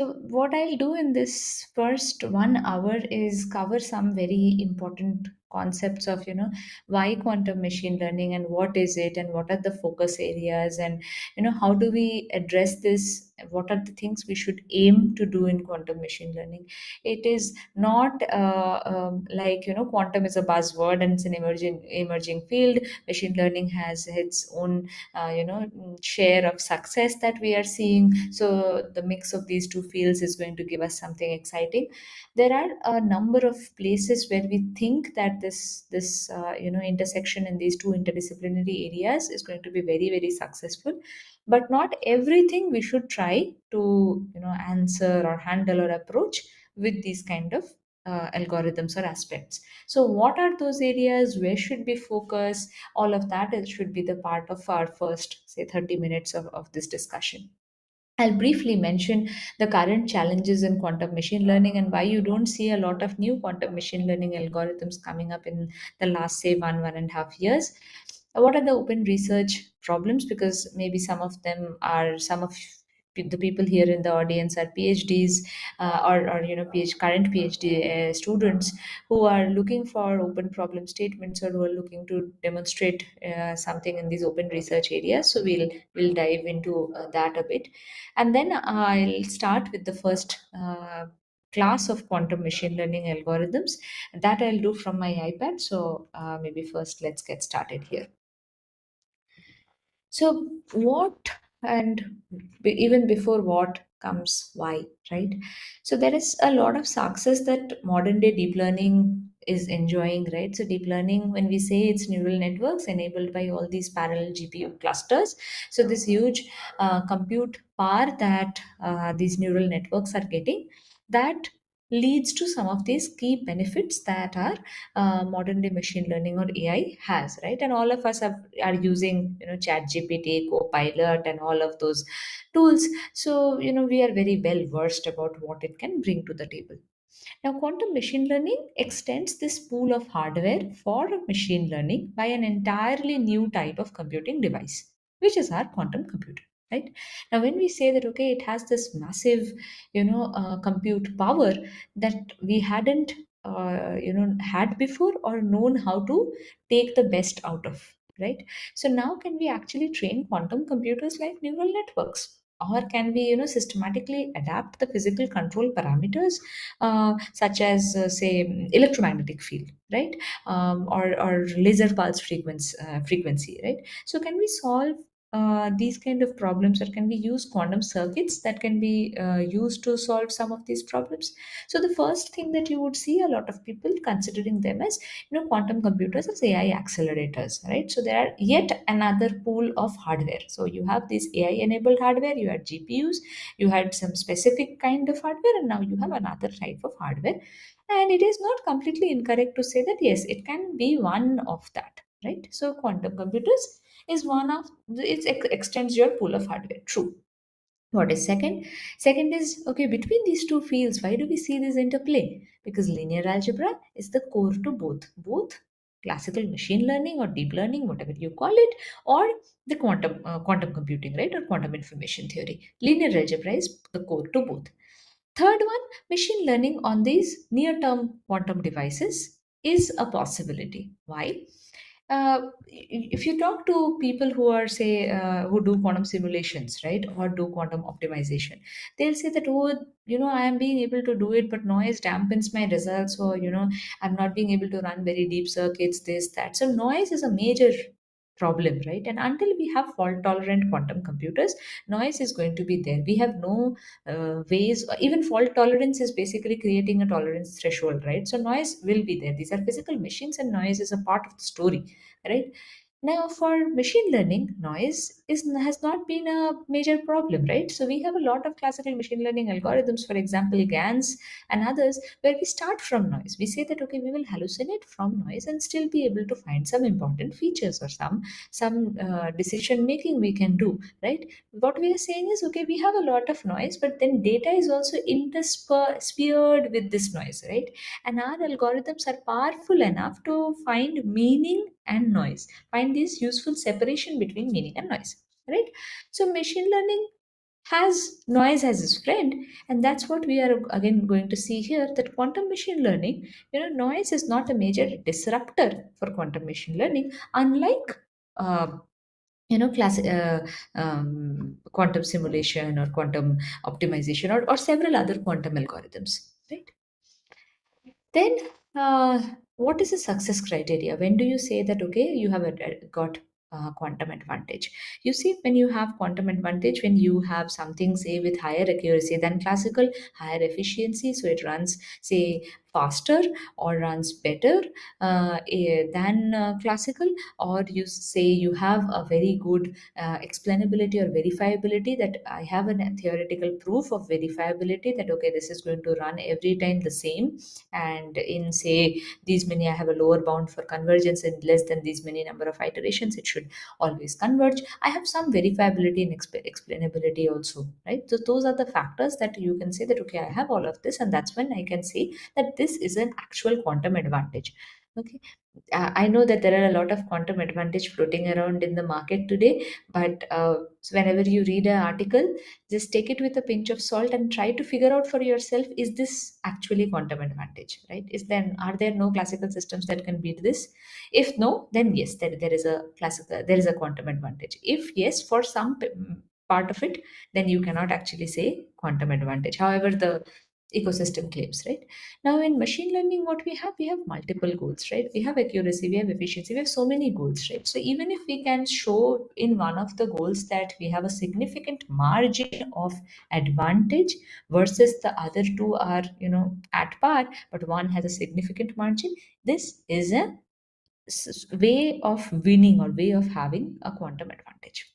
So what I'll do in this first 1 hour is cover some very important concepts of, why quantum machine learning and what is it and what are the focus areas, and how do we address this, what are the things we should aim to do in quantum machine learning. It is not like, quantum is a buzzword and it's an emerging field. Machine learning has its own share of success that we are seeing. So the mix of these two fields is going to give us something exciting. There are a number of places where we think that this intersection in these two interdisciplinary areas is going to be very very successful, but not everything we should try to answer or handle or approach with these kind of algorithms or aspects. So what are those areas, where should we focus? All of that should be the part of our first, say, 30 minutes of this discussion. I'll briefly mention the current challenges in quantum machine learning and why you don't see a lot of new quantum machine learning algorithms coming up in the last, say, 1.5 years. What are the open research problems? Because maybe some of the people here in the audience are PhDs, or current PhD students who are looking for open problem statements, or who are looking to demonstrate something in these open research areas. So we'll dive into that a bit, and then I'll start with the first class of quantum machine learning algorithms that I'll do from my iPad. So maybe first let's get started here. So, what, and even before what comes why, right? So, there is a lot of success that modern day deep learning is enjoying, right? So, deep learning, when we say it's neural networks enabled by all these parallel GPU clusters, so this huge compute power that these neural networks are getting, that leads to some of these key benefits that are modern day machine learning or AI has, right? And all of us are using, Chat GPT, Copilot, and all of those tools. So, we are very well versed about what it can bring to the table. Now, quantum machine learning extends this pool of hardware for machine learning by an entirely new type of computing device, which is our quantum computer. Right now, when we say that, okay, it has this massive, compute power that we hadn't, had before or known how to take the best out of. Right. So now, can we actually train quantum computers like neural networks? Or can we, systematically adapt the physical control parameters, such as, say, electromagnetic field, right? Or laser pulse frequency, right? So can we solve these kind of problems, or can we use quantum circuits that can be used to solve some of these problems? So the first thing that you would see a lot of people considering them as, quantum computers as AI accelerators, right? So there are yet another pool of hardware. So you have this AI enabled hardware, you had GPUs, you had some specific kind of hardware, and now you have another type of hardware. And it is not completely incorrect to say that yes, it can be one of that, right? So quantum computers is one of extends your pool of hardware. True. What is second? Second is, okay, between these two fields, why do we see this interplay? Because linear algebra is the core to both classical machine learning or deep learning, whatever you call it, or the quantum computing, right, or quantum information theory. Linear algebra is the core to both. Third one, machine learning on these near-term quantum devices is a possibility. Why? If you talk to people who are, say, who do quantum simulations, right, or do quantum optimization, they'll say that, oh, I am being able to do it, but noise dampens my results, or I'm not being able to run very deep circuits, this, that. So noise is a major problem, right? And until we have fault tolerant quantum computers, noise is going to be there. We have no ways. Even fault tolerance is basically creating a tolerance threshold, right? So noise will be there. These are physical machines, and noise is a part of the story, right? Now, for machine learning, noise has not been a major problem, right? So we have a lot of classical machine learning algorithms, for example, GANs and others, where we start from noise. We say that, okay, we will hallucinate from noise and still be able to find some important features, or some decision making we can do, right? What we are saying is, okay, we have a lot of noise, but then data is also interspeared with this noise, right? And our algorithms are powerful enough to find meaning and noise, find this useful separation between meaning and noise, right? So machine learning has noise as its friend. And that's what we are again going to see here, that quantum machine learning, noise is not a major disruptor for quantum machine learning, unlike quantum simulation or quantum optimization, or several other quantum algorithms, right? Then, what is the success criteria? When do you say that, okay, you have got quantum advantage? You see, when you have quantum advantage, when you have something, say, with higher accuracy than classical, higher efficiency, so it runs, say, faster or runs better than classical, or you say you have a very good explainability or verifiability, that I have a theoretical proof of verifiability, that okay, this is going to run every time the same, and in say these many, I have a lower bound for convergence, in less than these many number of iterations it should always converge. I have some verifiability and explainability also, right? So those are the factors that you can say that okay, I have all of this, and that's when I can say that this is an actual quantum advantage. Okay. I know that there are a lot of quantum advantage floating around in the market today, but so whenever you read an article, just take it with a pinch of salt and try to figure out for yourself, is this actually quantum advantage, right? Are there no classical systems that can beat this? If no, then yes, there is a classical, there is a quantum advantage. If yes, for some part of it, then you cannot actually say quantum advantage, however the ecosystem claims, right? Now, in machine learning, what we have multiple goals, right? We have accuracy, we have efficiency, we have so many goals, right? So even if we can show in one of the goals that we have a significant margin of advantage versus the other two are, at par, but one has a significant margin, this is a way of winning or way of having a quantum advantage.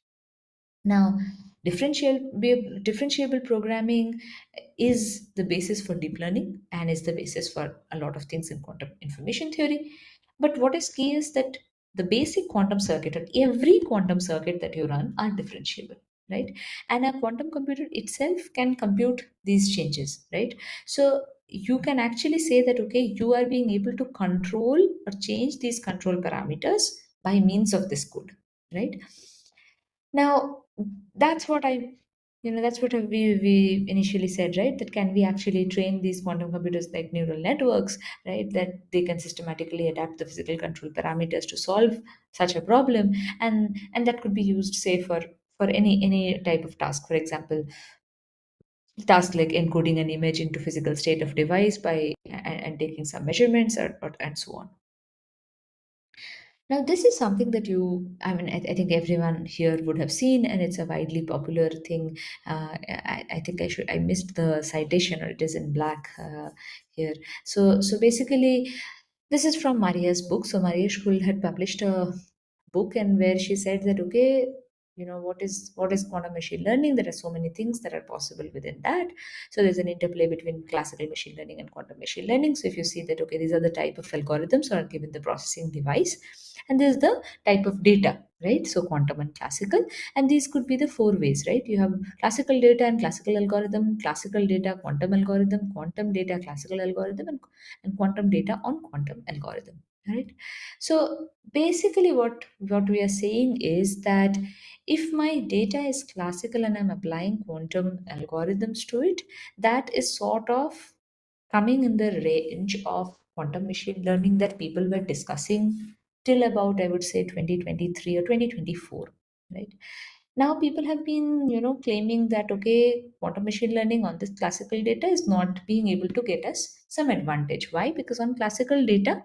Now, differentiable programming is the basis for deep learning and is the basis for a lot of things in quantum information theory. But what is key is that the basic quantum circuit, or every quantum circuit that you run, are differentiable, right? And a quantum computer itself can compute these changes, right? So you can actually say that, okay, you are being able to control or change these control parameters by means of this code, right? Now, that's what I, that's what we initially said, right? That can we actually train these quantum computers like neural networks, right? That they can systematically adapt the physical control parameters to solve such a problem, and that could be used, say, for any type of task. For example, task like encoding an image into physical state of device by and taking some measurements, or and so on. Now, this is something that I mean, I think everyone here would have seen, and it's a widely popular thing. I think I missed the citation, or it is in black here. So basically, this is from Maria's book. So Maria School had published a book, and where she said that, okay, what is quantum machine learning? There are so many things that are possible within that. So there's an interplay between classical machine learning and quantum machine learning. So if you see that, okay, these are the type of algorithms or given the processing device, and there's the type of data, right? So quantum and classical, and these could be the four ways, right? You have classical data and classical algorithm, classical data quantum algorithm, quantum data classical algorithm, and quantum data on quantum algorithm, right? So basically what we are saying is that if my data is classical and I'm applying quantum algorithms to it, that is sort of coming in the range of quantum machine learning that people were discussing till about, I would say, 2023 or 2024, right? Now people have been, claiming that, okay, quantum machine learning on this classical data is not being able to get us some advantage. Why? Because on classical data,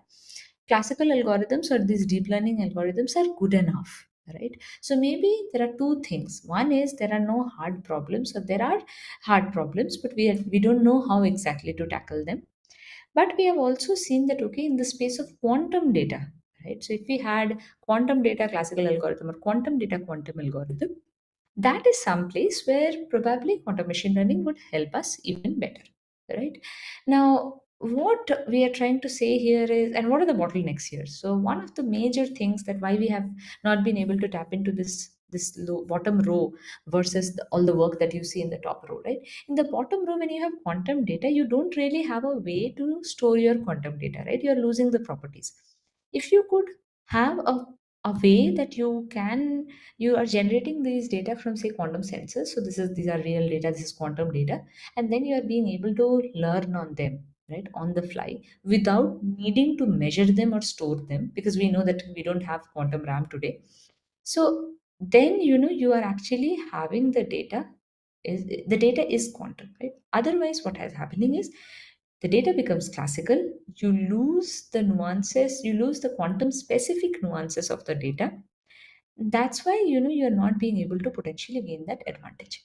classical algorithms or these deep learning algorithms are good enough, right? So maybe there are two things. One is there are no hard problems, or there are hard problems, but we don't know how exactly to tackle them. But we have also seen that, okay, in the space of quantum data, right? So if we had quantum data classical algorithm or quantum data quantum algorithm, that is some place where probably quantum machine learning would help us even better, right? Now, what we are trying to say here is, and what are the bottlenecks here? So one of the major things that why we have not been able to tap into this low, bottom row versus all the work that you see in the top row, right? In the bottom row, when you have quantum data, you don't really have a way to store your quantum data, right? You're losing the properties. If you could have a a way that you are generating these data from, say, quantum sensors. So these are real data, this is quantum data, and then you are being able to learn on them, right, on the fly, without needing to measure them or store them, because we know that we don't have quantum RAM today. So then, you are actually having the data is quantum, right? Otherwise, what is happening is the data becomes classical. You lose the nuances, you lose the quantum specific nuances of the data. That's why, you're not being able to potentially gain that advantage.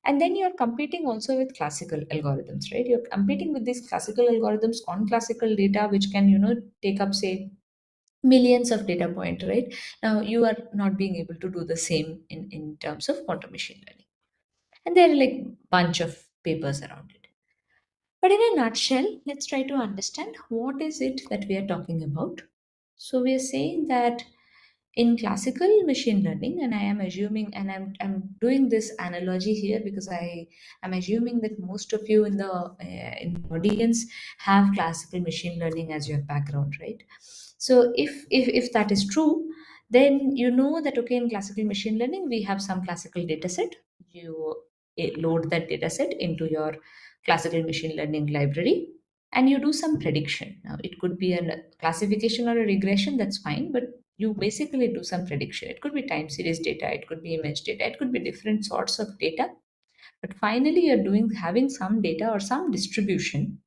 And then you're competing also with classical algorithms, right? You're competing with these classical algorithms on classical data, which can, take up, say, millions of data point, right? Now you are not being able to do the same in terms of quantum machine learning. And there are like bunch of papers around it. But in a nutshell, let's try to understand what is it that we are talking about. So we are saying that in classical machine learning, and I am assuming, and I'm doing this analogy here because I am assuming that most of you in the audience have classical machine learning as your background, right? So if that is true, then you know that, okay, in classical machine learning we have some classical data set. You load that data set into your classical machine learning library, and you do some prediction. Now it could be a classification or a regression, that's fine, but you basically do some prediction. It could be time series data, it could be image data, it could be different sorts of data. But finally, you're doing having some data or some distribution,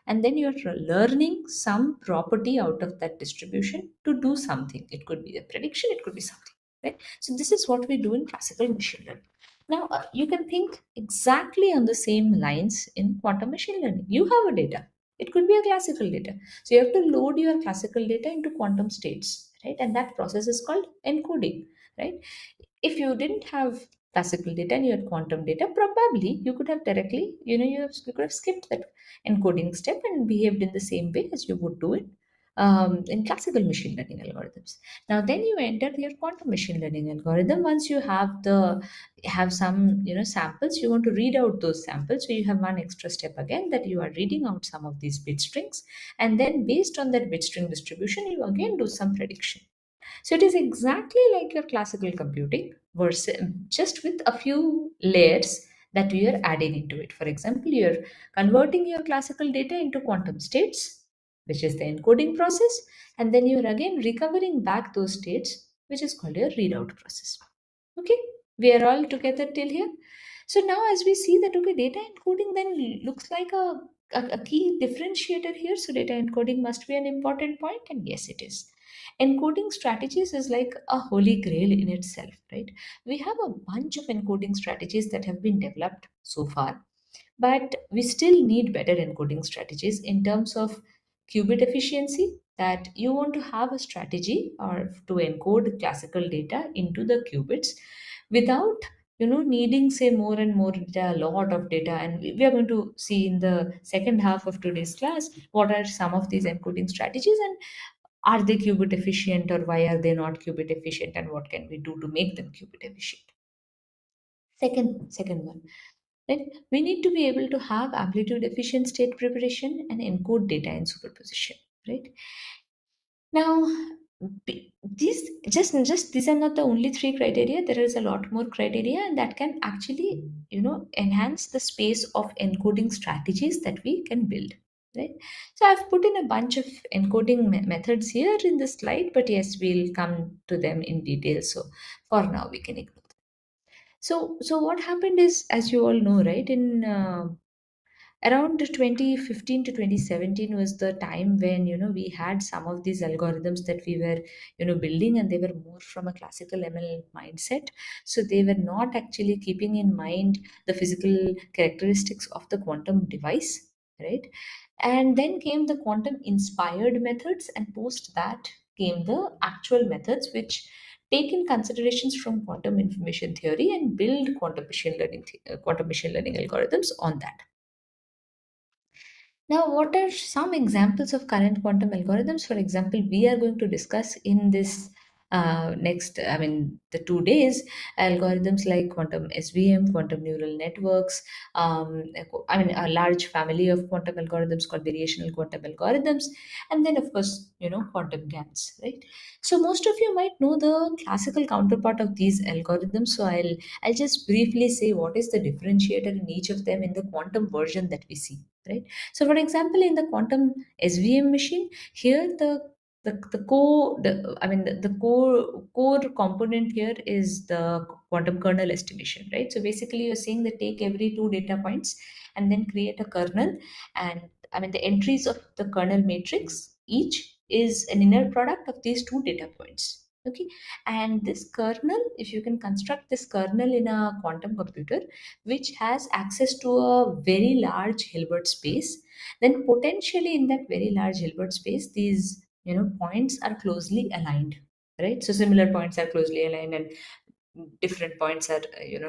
and then you're learning some property out of that distribution to do something. It could be a prediction, it could be something, right? So this is what we do in classical machine learning. Now, you can think exactly on the same lines in quantum machine learning. You have a data. It could be a classical data. So you have to load your classical data into quantum states, right? And that process is called encoding, right? If you didn't have classical data and you had quantum data, probably you could have directly, you could have skipped that encoding step and behaved in the same way as you would do it in classical machine learning algorithms. Now then you enter your quantum machine learning algorithm. Once you have some, samples, you want to read out those samples. So you have one extra step again, that you are reading out some of these bit strings, and then based on that bit string distribution, you again do some prediction. So it is exactly like your classical computing, versus just with a few layers that we are adding into it. For example, you're converting your classical data into quantum states, which is the encoding process, and then you're again recovering back those states, which is called your readout process. Okay, we are all together till here. So now, as we see that, okay, data encoding then looks like a key differentiator here. So data encoding must be an important point, and yes, it is. Encoding strategies is like a holy grail in itself, right? We have a bunch of encoding strategies that have been developed so far, but we still need better encoding strategies in terms of qubit efficiency. That you want to have a strategy or to encode classical data into the qubits without, needing, say, more and more data, a lot of data. And we are going to see in the second half of today's class what are some of these encoding strategies, and are they qubit efficient, or why are they not qubit efficient, and what can we do to make them qubit efficient. Second one, right? We need to be able to have amplitude efficient state preparation and encode data in superposition, right? Now, these these are not the only three criteria. There is a lot more criteria, and that can actually, enhance the space of encoding strategies that we can build, right? So I've put in a bunch of encoding methods here in this slide, but yes, we'll come to them in detail. So for now, we can ignore them. So what happened is, as you all know, right, in around 2015 to 2017 was the time when, we had some of these algorithms that we were, building, and they were more from a classical ML mindset. So they were not actually keeping in mind the physical characteristics of the quantum device, right? And then came the quantum inspired methods, and post that came the actual methods which take in considerations from quantum information theory and build quantum machine learning algorithms on that. Now, what are some examples of current quantum algorithms? For example, we are going to discuss in this next, I mean, the 2 days, algorithms like quantum SVM, quantum neural networks, I mean, a large family of quantum algorithms called variational quantum algorithms, and then, of course, quantum GANs, right? So most of you might know the classical counterpart of these algorithms. So I'll just briefly say what is the differentiator in each of them in the quantum version that we see, right? So, for example, in the quantum SVM machine, here the core the I mean the core component here is the quantum kernel estimation, right? So basically you're saying that take every two data points and then create a kernel, and I mean the entries of the kernel matrix each is an inner product of these two data points. Okay, and this kernel, if you can construct this kernel in a quantum computer which has access to a very large Hilbert space, then potentially in that very large Hilbert space, these points are closely aligned, right? So similar points are closely aligned, and different points are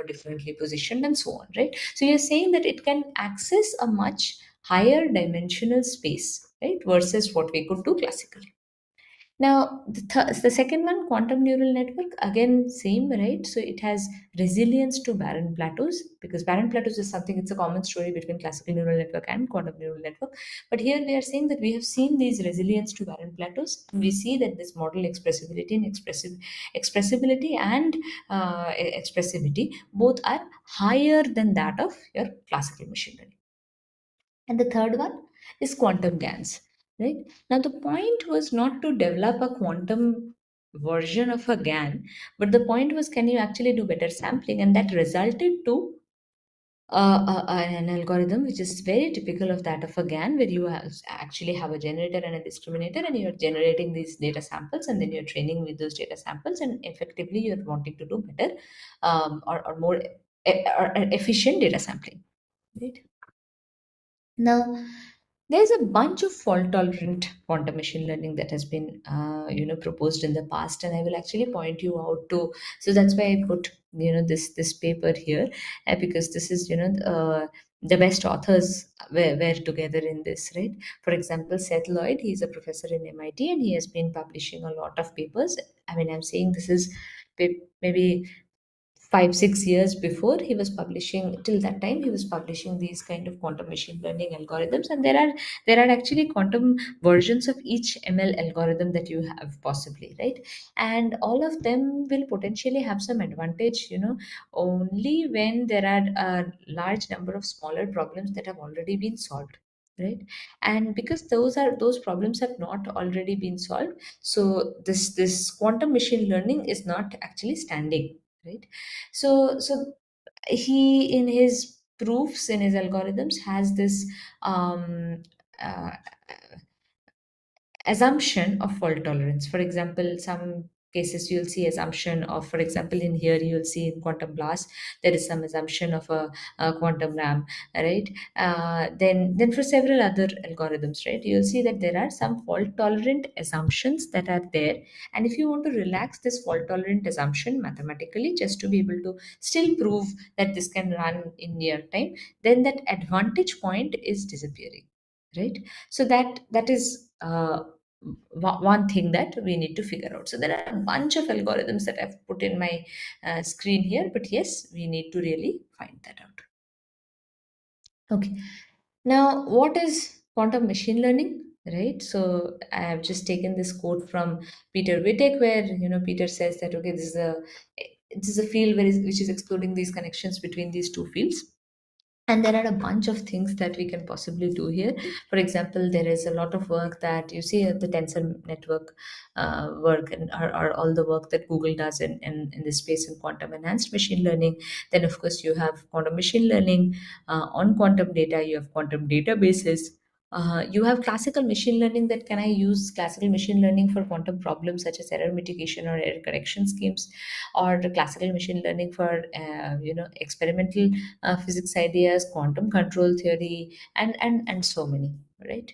differently positioned, and so on, right? So you're saying that it can access a much higher dimensional space, right, versus what we could do classically. Now, the second one, quantum neural network, again, same, right? So it has resilience to barren plateaus, because barren plateaus is something, it's a common story between classical neural network and quantum neural network. But here we are saying that we have seen these resilience to barren plateaus. And we see that this model expressibility and expressivity both are higher than that of your classical machine learning. And the third one is quantum GANs, right? Now, the point was not to develop a quantum version of a GAN, but the point was, can you actually do better sampling? And that resulted to an algorithm which is very typical of that of a GAN, where actually have a generator and a discriminator, and you're generating these data samples, and then you're training with those data samples, and effectively you're wanting to do better, or more or efficient data sampling, right? Now, there's a bunch of fault-tolerant quantum machine learning that has been, proposed in the past, and I will actually point you out to. So that's why I put, this paper here, because this is, the best authors were together in this, right? For example, Seth Lloyd, he's a professor in MIT, and he has been publishing a lot of papers. I mean, I'm saying this is maybe 5 6 years before he was publishing. Till that time he was publishing these kind of quantum machine learning algorithms, and there are actually quantum versions of each ML algorithm that you have possibly, right? And all of them will potentially have some advantage, only when there are a large number of smaller problems that have already been solved, right? And because those problems have not already been solved, so this quantum machine learning is not actually standing, right? So he, in his proofs, in his algorithms, has this um, uh, assumption of fault tolerance. For example, some cases you'll see assumption of, for example, in here you'll see in quantum blast there is some assumption of a quantum RAM, right? Then for several other algorithms, right, you'll see that there are some fault tolerant assumptions that are there. And if you want to relax this fault tolerant assumption mathematically, just to be able to still prove that this can run in near time, then that advantage point is disappearing, right? So that is one thing that we need to figure out. So there are a bunch of algorithms that I've put in my screen here, but yes, we need to really find that out. Okay. Now, what is quantum machine learning? Right. So I have just taken this quote from Peter Wittek, where Peter says that, okay, this is a field which is exploring these connections between these two fields. And there are a bunch of things that we can possibly do here. For example, there is a lot of work that you see at the tensor network work, and or all the work that Google does in this space in quantum enhanced machine learning. Then, of course, you have quantum machine learning on quantum data. You have quantum databases. You have classical machine learning, that can I use classical machine learning for quantum problems such as error mitigation or error correction schemes, or the classical machine learning for experimental physics ideas, quantum control theory, and so many, right?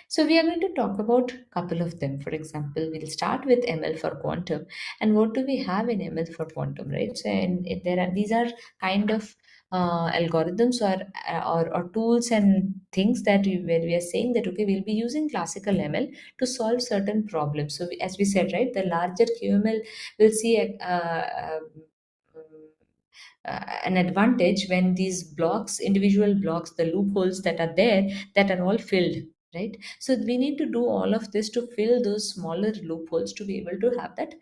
So we are going to talk about a couple of them. For example, we'll start with ML for quantum. And what do we have in ML for quantum, right? So, and there are these are kind of algorithms or tools and things that where we are saying that okay, we'll be using classical ML to solve certain problems. So as we said, right, the larger QML will see an advantage when these blocks, individual blocks, the loopholes that are there, that are all filled, right? So we need to do all of this to fill those smaller loopholes to be able to have that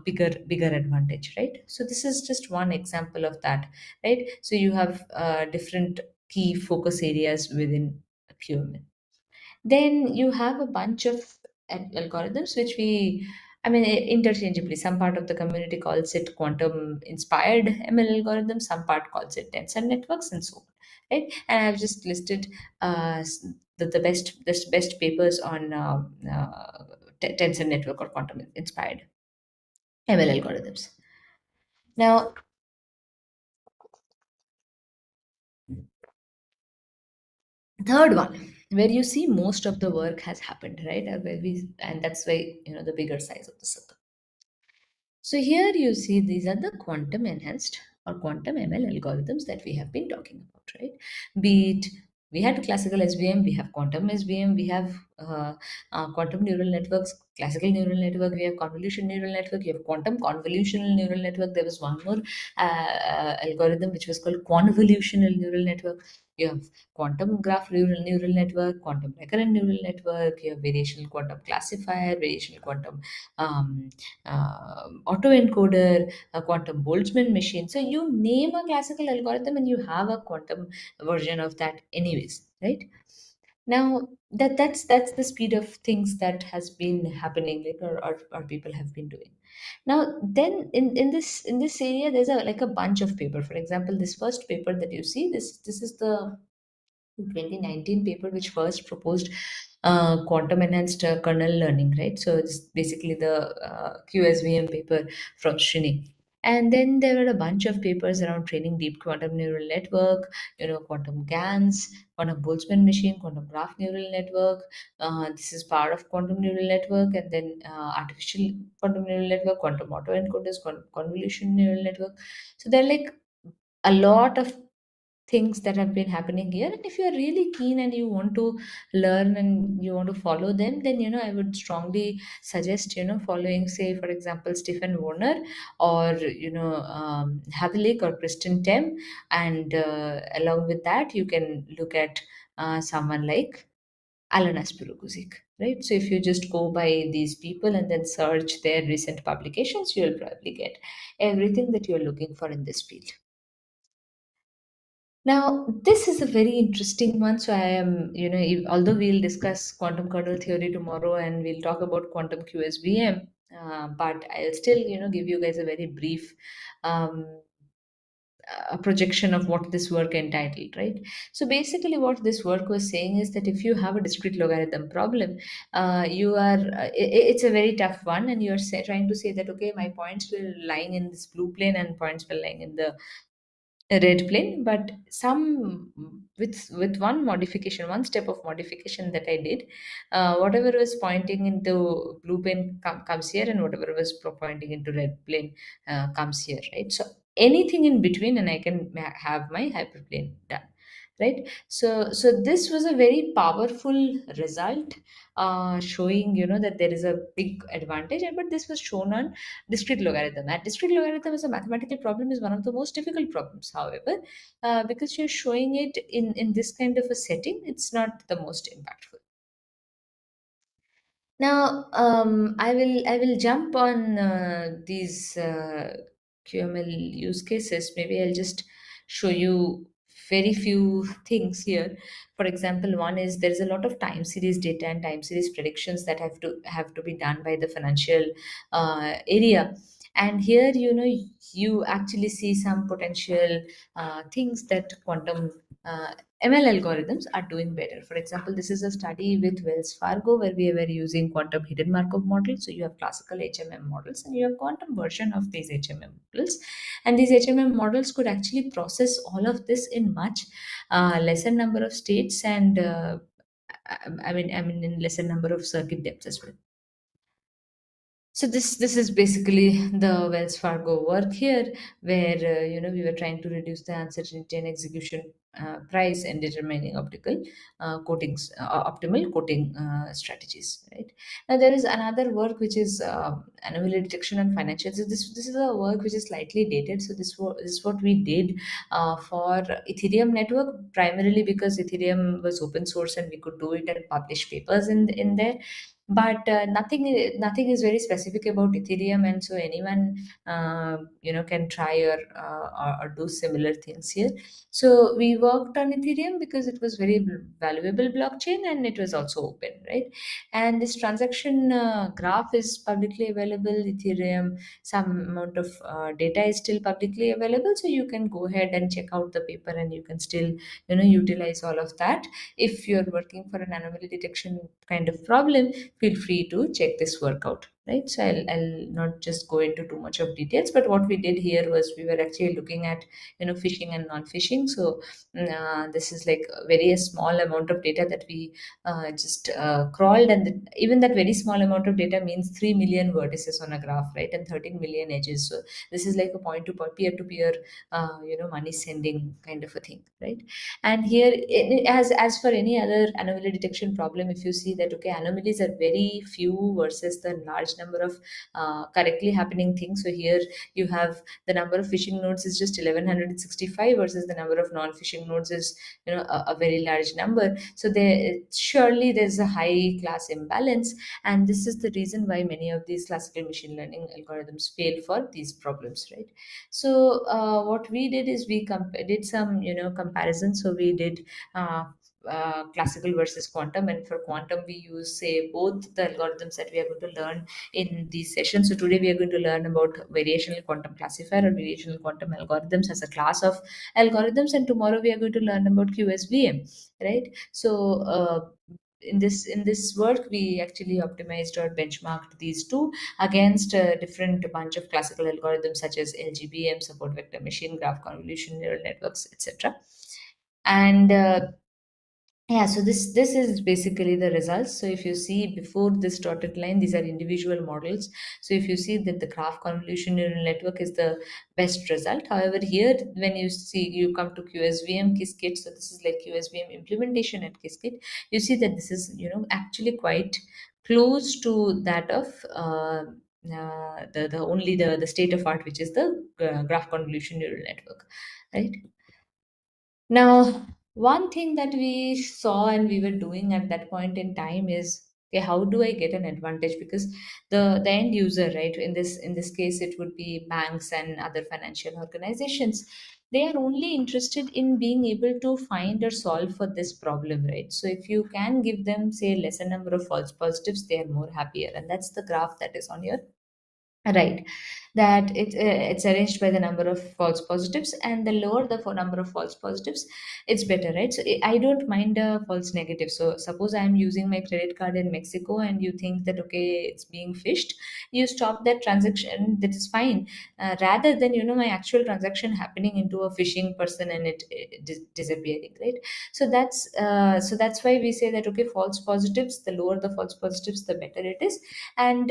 bigger advantage, right? So this is just one example of that, right? So you have different key focus areas within QML. Then you have a bunch of algorithms which we, I mean, interchangeably, some part of the community calls it quantum inspired ML algorithms, some part calls it tensor networks, and so on, right? And I've just listed the best papers on tensor network or quantum inspired ML algorithms. Now, third one, where you see most of the work has happened, right? And that's why, the bigger size of the circle. So here you see these are the quantum enhanced or quantum ML algorithms that we have been talking about, right? Be it we had classical SVM, we have quantum SVM, we have quantum neural networks, classical neural network, we have convolution neural network, you have quantum convolutional neural network. There was one more algorithm which was called convolutional neural network. You have quantum graph neural network, quantum recurrent neural network, you have variational quantum classifier, variational quantum um, autoencoder, a quantum Boltzmann machine. So you name a classical algorithm and you have a quantum version of that, anyways, right? Now that's the speed of things that has been happening, like or people have been doing. Now then in this area, there's like a bunch of paper. For example, this first paper that you see, this is the 2019 paper which first proposed quantum enhanced kernel learning, right? So it's basically the QSVM paper from Srini. And then there were a bunch of papers around training deep quantum neural network, quantum GANs, quantum Boltzmann machine, quantum graph neural network. This is part of quantum neural network, and then artificial quantum neural network, quantum autoencoders, quantum convolution neural network. So there are like a lot of things that have been happening here, and if you are really keen and you want to learn and you want to follow them, then I would strongly suggest following, say for example, Stephen Warner, or Havlik or Kristen Tem. And along with that, you can look at someone like Alan Asperuguzik, right? So if you just go by these people and then search their recent publications, you'll probably get everything that you're looking for in this field. Now, this is a very interesting one. So, I am, although we'll discuss quantum kernel theory tomorrow and we'll talk about quantum QSVM, but I'll still, give you guys a very brief um, projection of what this work entitled, right? So, basically, what this work was saying is that if you have a discrete logarithm problem, it's a very tough one, and you're trying to say that, okay, my points will lying in this blue plane and points will lying in the red plane, but some with one modification, one step of modification that I did. Whatever was pointing into blue plane comes here, and whatever was pointing into red plane comes here, right? So anything in between, and I can have my hyperplane done, right? So this was a very powerful result, showing that there is a big advantage. But this was shown on discrete logarithm. And discrete logarithm as a mathematical problem is one of the most difficult problems. However, because you're showing it in this kind of a setting, it's not the most impactful. Now, I will jump on these QML use cases. Maybe I'll just show you very few things here. For example, one is there is a lot of time series data and time series predictions that have to be done by the financial area. And here, you actually see some potential things that quantum ML algorithms are doing better. For example, this is a study with Wells Fargo where we were using quantum hidden Markov models. So you have classical HMM models and you have quantum version of these HMM models. And these HMM models could actually process all of this in much lesser number of states, and I mean in lesser number of circuit depths as well. So this is basically the Wells Fargo work here, where we were trying to reduce the uncertainty and execution price and determining optimal quoting strategies. Right now, there is another work which is anomaly detection and financials. So this is a work which is slightly dated. So this is what we did for Ethereum network, primarily because Ethereum was open source and we could do it and publish papers in there, but nothing is very specific about Ethereum, and so anyone can try or do similar things here. So we worked on Ethereum because it was very valuable blockchain and it was also open, right? And this transaction graph is publicly available. Ethereum, some amount of data is still publicly available, so you can go ahead and check out the paper and you can still utilize all of that. If you're working for an anomaly detection kind of problem, feel free to check this workout, right? So I'll not just go into too much of details, but what we did here was we were actually looking at phishing and non-phishing. So this is like a very small amount of data that we just crawled, and even that very small amount of data means 3 million vertices on a graph, right? And 13 million edges. So this is like a point to point, peer to peer money sending kind of a thing, right? And here, as for any other anomaly detection problem, if you see that okay, anomalies are very few versus the large number of correctly happening things. So here you have the number of phishing nodes is just 1165 versus the number of non-phishing nodes is a very large number. So there's a high class imbalance, and this is the reason why many of these classical machine learning algorithms fail for these problems, right? So what we did is we did some comparison. So we did classical versus quantum, and for quantum we use say both the algorithms that we are going to learn in these sessions. So today we are going to learn about variational quantum classifier or variational quantum algorithms as a class of algorithms, and tomorrow we are going to learn about QSVM, right? So in this work we actually optimized or benchmarked these two against a different bunch of classical algorithms such as LGBM, support vector machine, graph convolution neural networks, etc. And yeah, so this is basically the results. So if you see before this dotted line, these are individual models. So if you see that the graph convolution neural network is the best result. However, here when you come to QSVM Qiskit, so this is like QSVM implementation at Qiskit, you see that this is actually quite close to that of the state of art, which is the graph convolution neural network, right? Now, one thing that we saw and we were doing at that point in time is, okay, how do I get an advantage? Because the end user, right? In this case, it would be banks and other financial organizations. They are only interested in being able to find or solve for this problem, right? So if you can give them, say, lesser number of false positives, they are more happier, and that's the graph that is on your right. That it's arranged by the number of false positives, and the lower the number of false positives, it's better, right? So I don't mind a false negative. So suppose I'm using my credit card in Mexico and you think that okay, it's being phished, you stop that transaction, that is fine. Rather than my actual transaction happening into a phishing person and it disappearing, right? So that's why we say that okay, false positives, the lower the false positives, the better it is. And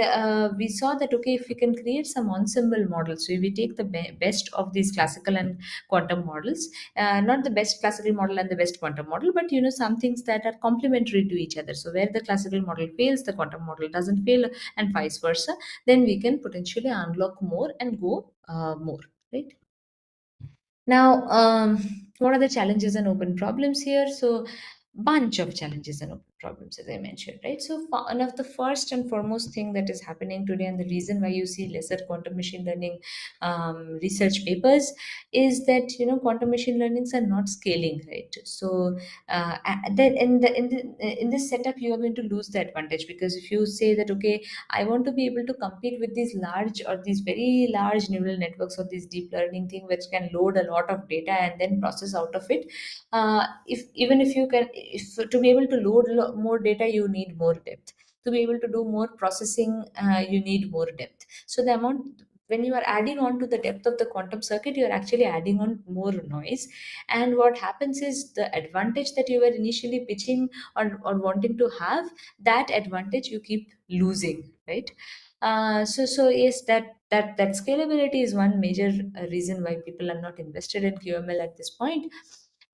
we saw that okay, if we can create some ensemble models, so if we take the best of these classical and quantum models, not the best classical model and the best quantum model, but some things that are complementary to each other. So where the classical model fails, the quantum model doesn't fail, and vice versa, then we can potentially unlock more and go more, right? Now, what are the challenges and open problems here? So, bunch of challenges and open problems, as I mentioned, right? So, one of the first and foremost thing that is happening today, and the reason why you see lesser quantum machine learning research papers, is that quantum machine learnings are not scaling, right? So, then in this setup, you are going to lose the advantage, because if you say that okay, I want to be able to compete with these large or these very large neural networks or these deep learning thing which can load a lot of data and then process out of it. If even if you can, if to be able to load more data, you need more depth. To be able to do more processing, you need more depth. So the amount when you are adding on to the depth of the quantum circuit, you are actually adding on more noise. And what happens is the advantage that you were initially pitching or wanting to have, that advantage you keep losing, right? So yes, that scalability is one major reason why people are not invested in QML at this point.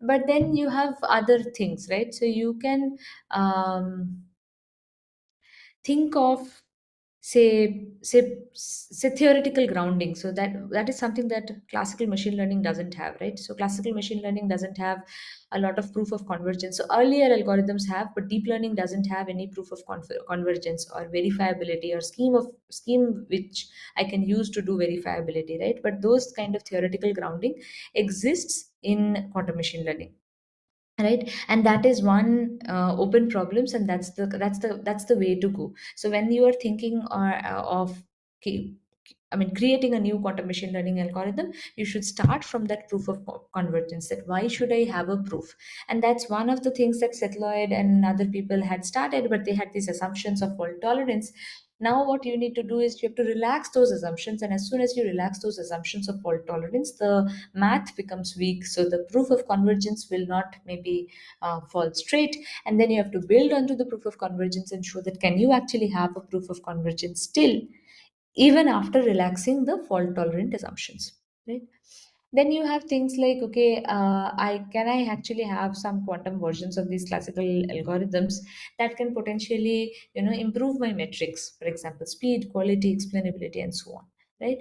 But then you have other things, right? So you can think of, say theoretical grounding. So that is something that classical machine learning doesn't have, right? So classical machine learning doesn't have a lot of proof of convergence. So earlier algorithms have, but deep learning doesn't have any proof of convergence or verifiability or scheme which I can use to do verifiability, right? But those kind of theoretical grounding exists in quantum machine learning, right? And that is one open problems, and that's the way to go. So when you are thinking of okay, I mean, creating a new quantum machine learning algorithm, you should start from that proof of convergence, that why should I have a proof? And that's one of the things that Seth Lloyd and other people had started, but they had these assumptions of fault tolerance. Now what you need to do is you have to relax those assumptions, and as soon as you relax those assumptions of fault tolerance, the math becomes weak, so the proof of convergence will not maybe fall straight. And then you have to build onto the proof of convergence and show that can you actually have a proof of convergence still, even after relaxing the fault tolerant assumptions, right? Then you have things like, okay, I actually have some quantum versions of these classical algorithms that can potentially, improve my metrics, for example speed, quality, explainability, and so on, right?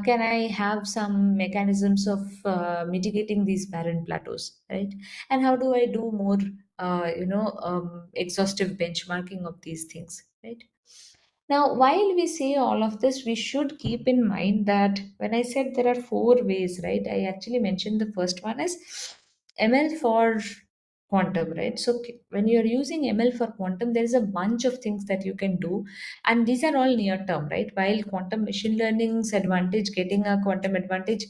Can I have some mechanisms of mitigating these barren plateaus, right? And how do I do more exhaustive benchmarking of these things, right? Now, while we say all of this, we should keep in mind that when I said there are four ways, right, I actually mentioned the first one is ML for quantum, right? So when you're using ML for quantum, there is a bunch of things that you can do, and these are all near term, right? While quantum machine learning's advantage, getting a quantum advantage,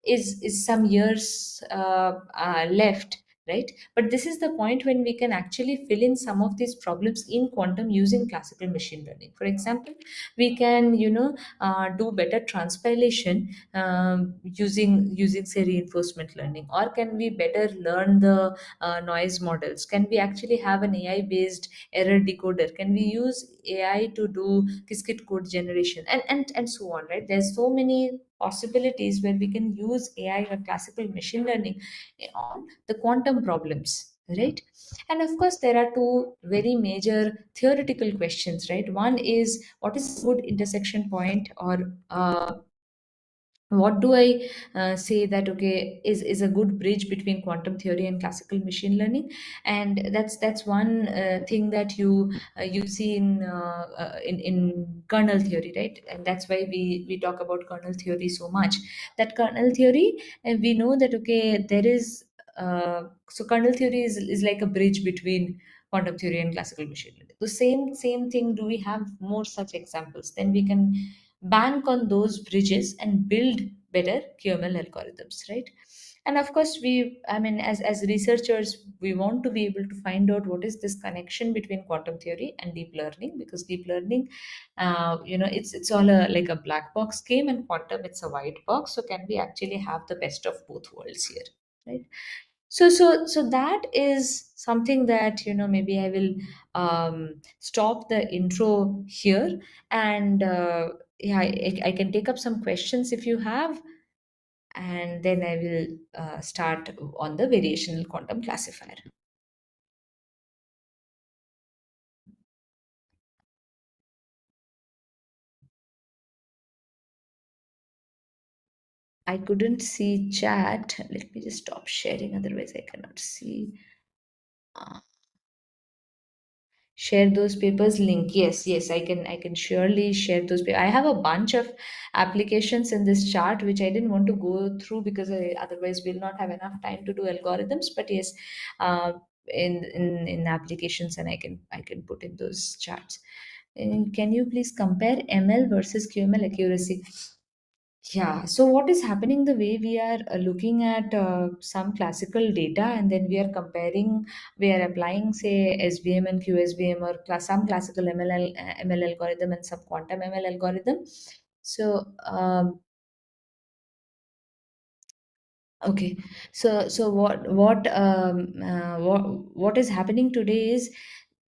is some years left, right? But this is the point when we can actually fill in some of these problems in quantum using classical machine learning. For example, we can do better transpilation using say reinforcement learning, or can we better learn the noise models? Can we actually have an AI based error decoder? Can we use AI to do Qiskit code generation, and so on, right? There's so many possibilities where we can use AI or classical machine learning on the quantum problems, right? And of course there are two very major theoretical questions, right? One is, what is a good intersection point, or what do I say that okay is a good bridge between quantum theory and classical machine learning? And that's one thing that you see in kernel theory, right? And that's why we talk about kernel theory so much. That kernel theory, and we know that okay there is so kernel theory is like a bridge between quantum theory and classical machine learning. The same thing, do we have more such examples? Then we can bank on those bridges and build better QML algorithms, right? And of course, I mean, as researchers, we want to be able to find out what is this connection between quantum theory and deep learning, because deep learning, it's all like a black box game, and quantum, it's a white box. So can we actually have the best of both worlds here, right? So that is something that maybe I will stop the intro here, and yeah, I can take up some questions if you have, and then I will start on the variational quantum classifier. I couldn't see chat. Let me just stop sharing, otherwise I cannot see. Uh, Share those papers link. Yes, I can surely share those papers. I have a bunch of applications in this chart which I didn't want to go through because otherwise we'll not have enough time to do algorithms. But yes, uh, in applications, and I can put in those charts. And can you please compare ML versus QML accuracy? Yeah, so what is happening, the way we are looking at some classical data, and then we are comparing, we are applying, say, SVM and QSVM, or some classical ML algorithm and some quantum ML algorithm. So okay, so what is happening today is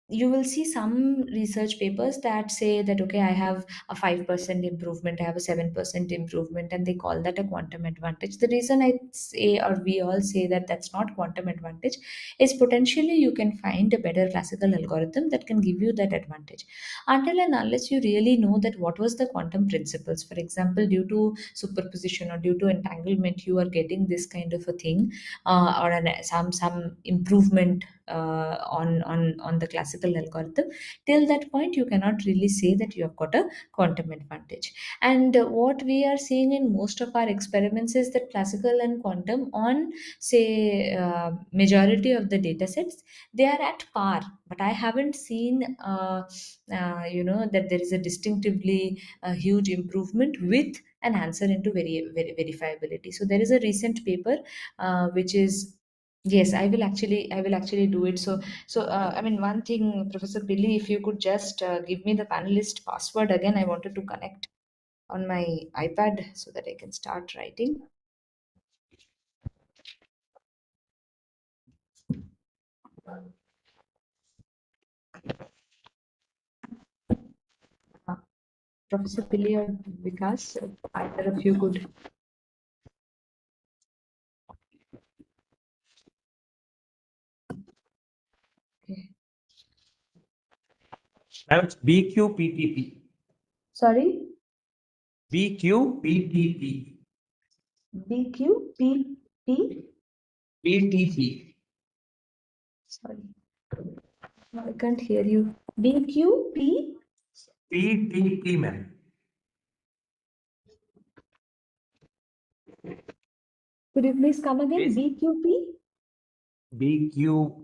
you will see some research papers that say that okay, I have a 5% improvement, I have a 7% improvement, and they call that a quantum advantage. The reason I say, or we all say, that that's not quantum advantage is potentially you can find a better classical algorithm that can give you that advantage. Until and unless you really know that what was the quantum principles, for example, due to superposition or due to entanglement you are getting this kind of a thing, or some improvement on the classical algorithm. Till that point you cannot really say that you have got a quantum advantage. And what we are seeing in most of our experiments is that classical and quantum on, say, majority of the data sets, they are at par, but I haven't seen that there is a distinctively huge improvement with an answer into verifiability. So there is a recent paper which is, yes, I will actually do it. So I mean, one thing, Professor Billy, if you could just give me the panelist password again. I wanted to connect on my iPad so that I can start writing. Uh, Professor Billy or Vikas, either of you could. Okay. Ma'am, it's BQPTP. Sorry, BQPTP. BQPP. PTP. Sorry, no, I can't hear you. BQP. PTP, ma'am. Could you please come again? Basic BQP. BQ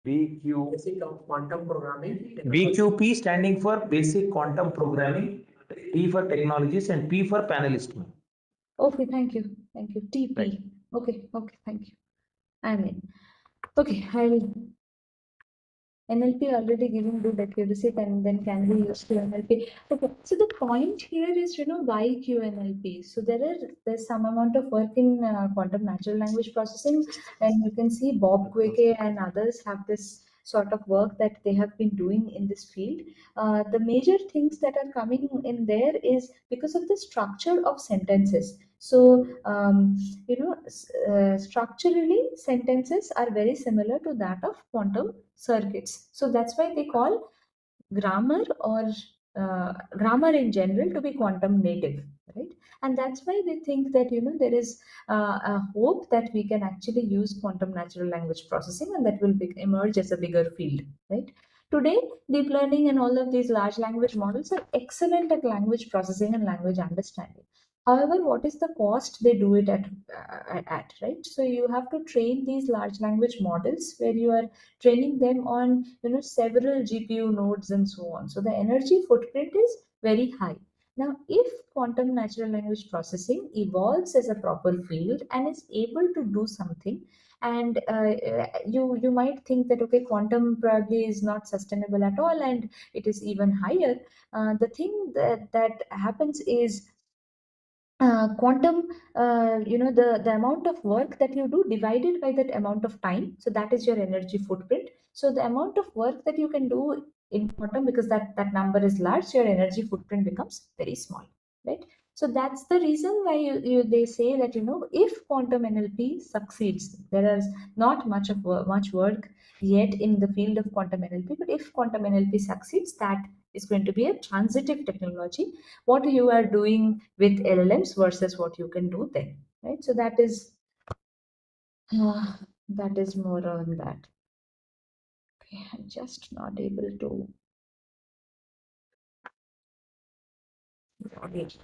Basic Quantum Programming. BQP standing for Basic Quantum Programming, T for Technologies, and P for Panelist, ma'am. Okay, thank you. Thank you. Right. TP. Okay, okay, thank you. I'm in. Okay, I'll NLP already giving good accuracy, and then can be used to NLP. Okay, so the point here is, why QNLP? So there's some amount of work in quantum natural language processing, and you can see Bob Quake and others have this sort of work that they have been doing in this field. The major things that are coming in there is because of the structure of sentences. So structurally, sentences are very similar to that of quantum circuits. So that's why they call grammar, or grammar in general, to be quantum native, right? And that's why they think that there is a hope that we can actually use quantum natural language processing, and that will emerge as a bigger field, right? Today, deep learning and all of these large language models are excellent at language processing and language understanding. However, what is the cost they do it at, right? So you have to train these large language models where you are training them on several GPU nodes and so on. So the energy footprint is very high. Now, if quantum natural language processing evolves as a proper field and is able to do something, and you might think that okay, quantum probably is not sustainable at all, and it is even higher. The thing that happens is quantum, the amount of work that you do divided by that amount of time, so that is your energy footprint. So the amount of work that you can do in quantum, because that number is large, your energy footprint becomes very small, right? So that's the reason why they say that if quantum NLP succeeds, there is not much work yet in the field of quantum NLP, but if quantum NLP succeeds, that is going to be a transitive technology, what you are doing with LLMs versus what you can do then, right? So uh, that is more on that. Okay, I'm just not able to. It's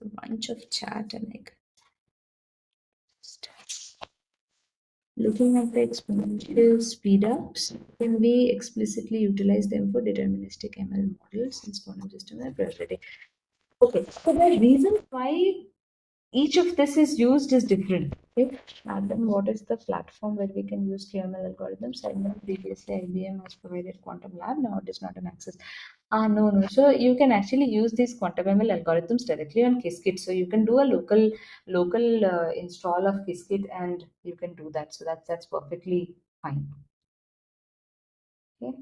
a bunch of chat, and like looking at the exponential speedups, can we explicitly utilize them for deterministic ML models since quantum systems are priority? Okay, so the reason why each of this is used is different. Okay. And then what is the platform where we can use QML algorithms? I know previously IBM has provided Quantum Lab. Now it is not an access. No, no. So you can actually use these Quantum ML algorithms directly on Qiskit. So you can do a local install of Qiskit, and you can do that. So that's perfectly fine. Okay.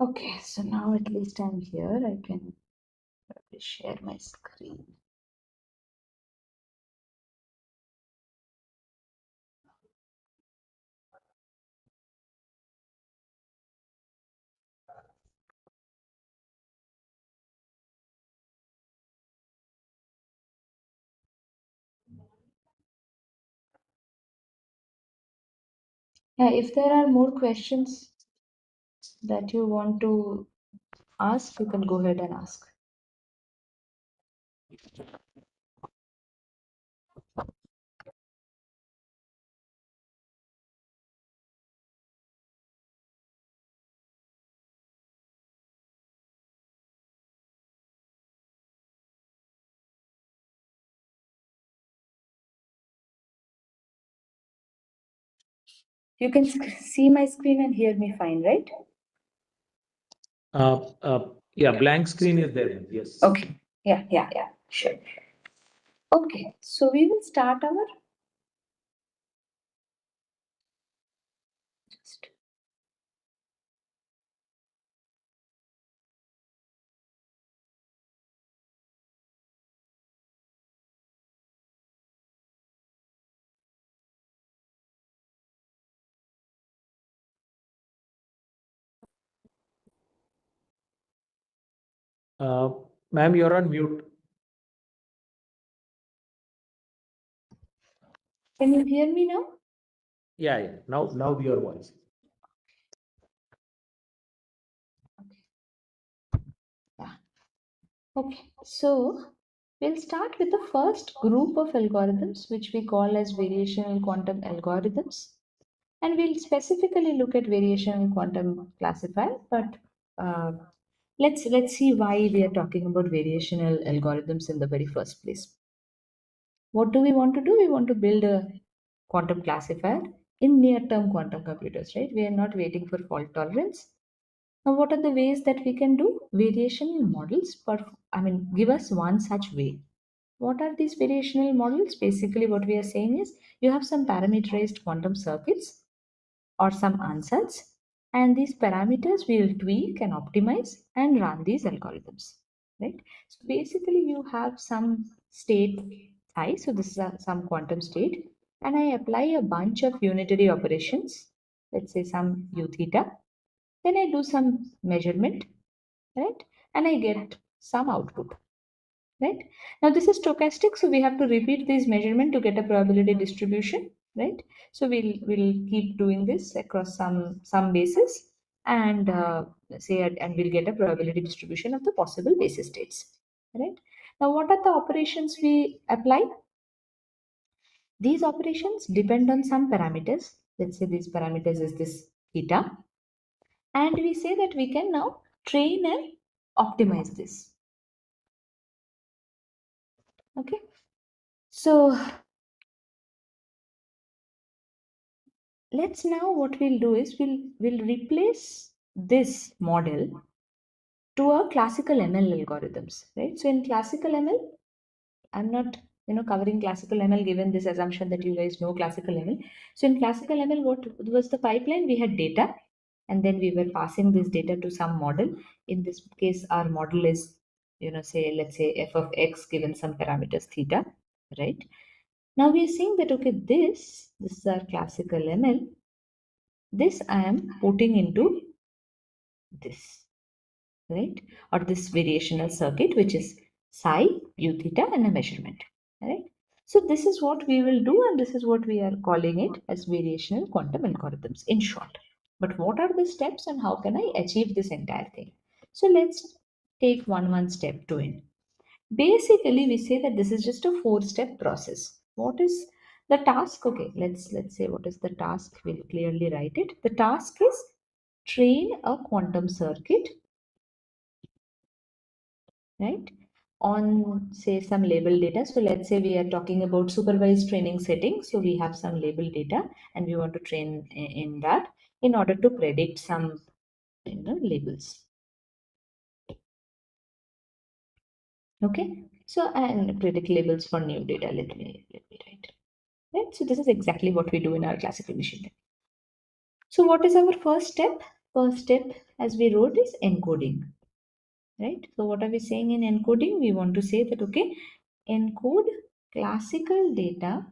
Okay. So now at least I'm here. I can probably share my screen. Yeah, if there are more questions that you want to ask, you can go ahead and ask. You can see my screen and hear me fine, right? Yeah, blank screen is there. Yes. Okay. Yeah. Sure. Okay. So we will start our just Uh, Ma'am, you're on mute. can you hear me now? Yeah. Now your voice. Okay. Yeah. Okay. So we'll start with the first group of algorithms, which we call as variational quantum algorithms. And we'll specifically look at variational quantum classifier, but uh, let's see why we are talking about variational algorithms in the very first place. What do we want to do? We want to build a quantum classifier in near-term quantum computers, right? We are not waiting for fault tolerance. Now, what are the ways that we can do variational models? But I mean, give us one such way. What are these variational models? Basically, what we are saying is you have some parameterized quantum circuits or some ansatz, and these parameters we will tweak and optimize and run these algorithms, right? So basically you have some state I, so this is some quantum state, and I apply a bunch of unitary operations, let's say some u theta, then I do some measurement, right, and I get some output, right? Now this is stochastic, so we have to repeat this measurement to get a probability distribution, right? So we'll keep doing this across some basis, and and we'll get a probability distribution of the possible basis states, right? Now what are the operations we apply? These operations depend on some parameters. Let's say these parameters is this theta, and we say that we can now train and optimize this. Okay, so let's now what we'll do is we'll replace this model to a classical ML algorithms, right? So in classical ML, I'm not covering classical ML given this assumption that you guys know classical ML. So in classical ML, what was the pipeline? We had data, and then we were passing this data to some model. In this case, our model is say let's say f of x given some parameters theta, right? Now we are saying that okay, this is our classical ML. This I am putting into this, right? Or this variational circuit, which is psi, u theta, and a measurement, right? So this is what we will do, and this is what we are calling it as variational quantum algorithms in short. But what are the steps and how can I achieve this entire thing? So let's take one step to it. Basically, we say that this is just a four-step process. What is The task, okay, let's say what is the task. We'll clearly write it. The task is train a quantum circuit, right, on say some label data. So let's say we are talking about supervised training settings. So we have some label data and we want to train in that in order to predict some labels. Okay, so and predict labels for new data. Let me write. Right, so this is exactly what we do in our classical machine learning. So what is our first step? First step, as we wrote, is encoding. Right, so what are we saying in encoding? We want to say that, okay, encode classical data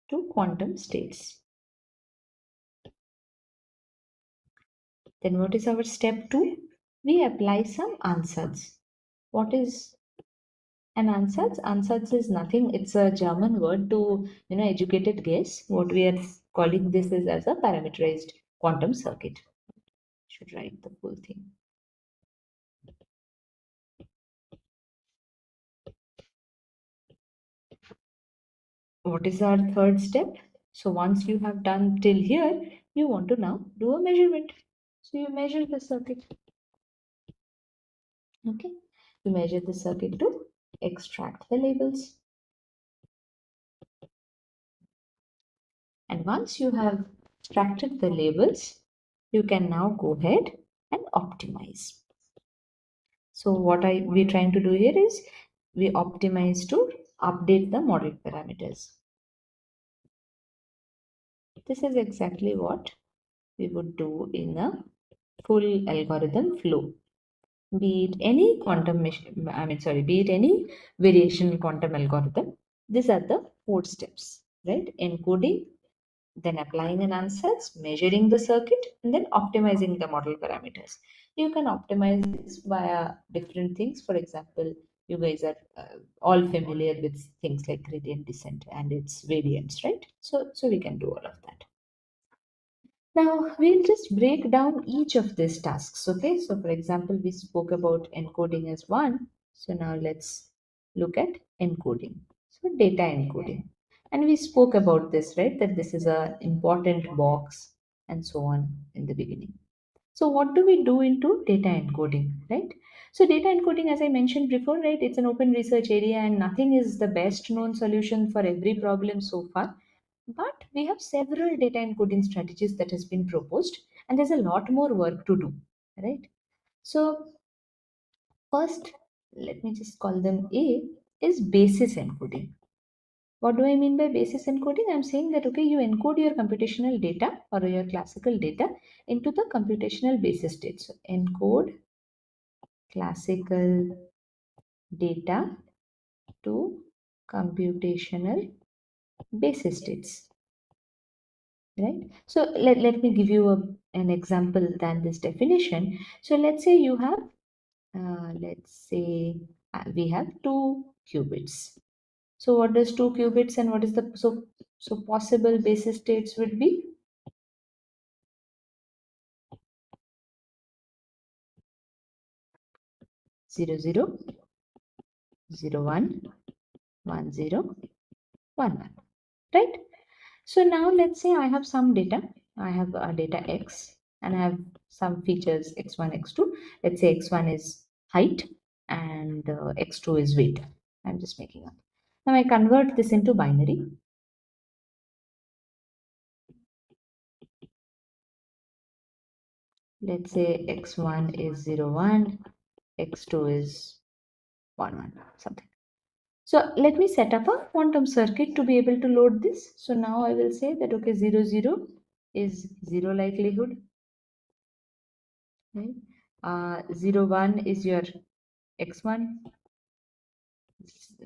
to quantum states. Then what is our step 2? We apply some ansatz. What is an ansatz? Ansatz is nothing. It's a German word to educated guess. What we are calling this is as a parameterized quantum circuit. Should write the full thing. What is our third step? So once you have done till here, you want to now do a measurement. So you measure the circuit. Okay. You measure the circuit to extract the labels. And once you have extracted the labels, you can now go ahead and optimize. So what we're trying to do here is we optimize to update the model parameters. This is exactly what we would do in a full algorithm flow. Be it any be it any variation quantum algorithm. These are the 4 steps, right? Encoding, then applying an ansatz, measuring the circuit, and then optimizing the model parameters. You can optimize this via different things. For example, you guys are all familiar with things like gradient descent and its variants, right? So we can do all of that. Now we'll just break down each of these tasks. Okay, so for example, we spoke about encoding as one. So now let's look at encoding. So data encoding. And we spoke about this, right? That this is a important box and so on in the beginning. So what do we do into data encoding, right? So data encoding, as I mentioned before, right, it's an open research area and nothing is the best known solution for every problem so far. But we have several data encoding strategies that has been proposed, and there's a lot more work to do, right? So first, let me just call them A, is basis encoding. What do I mean by basis encoding? I'm saying that, okay, you encode your computational data or your classical data into the computational basis state. So encode classical data to computational basis states. Right, so let me give you an example than this definition. So let's say you have we have 2 qubits. So what does 2 qubits and what is the so possible basis states would be 0 0 0 1 1 0 1 1, right? So now let's say I have some data. I have data X and I have some features X1, X2. Let's say X1 is height and X2 is weight. I'm just making up. Now I convert this into binary. Let's say X1 is 0, 1, X2 is 1, 1, something. So let me set up a quantum circuit to be able to load this. So now I will say that, okay, 0, 0 is 0 likelihood. Right? 0, 1 is your X1.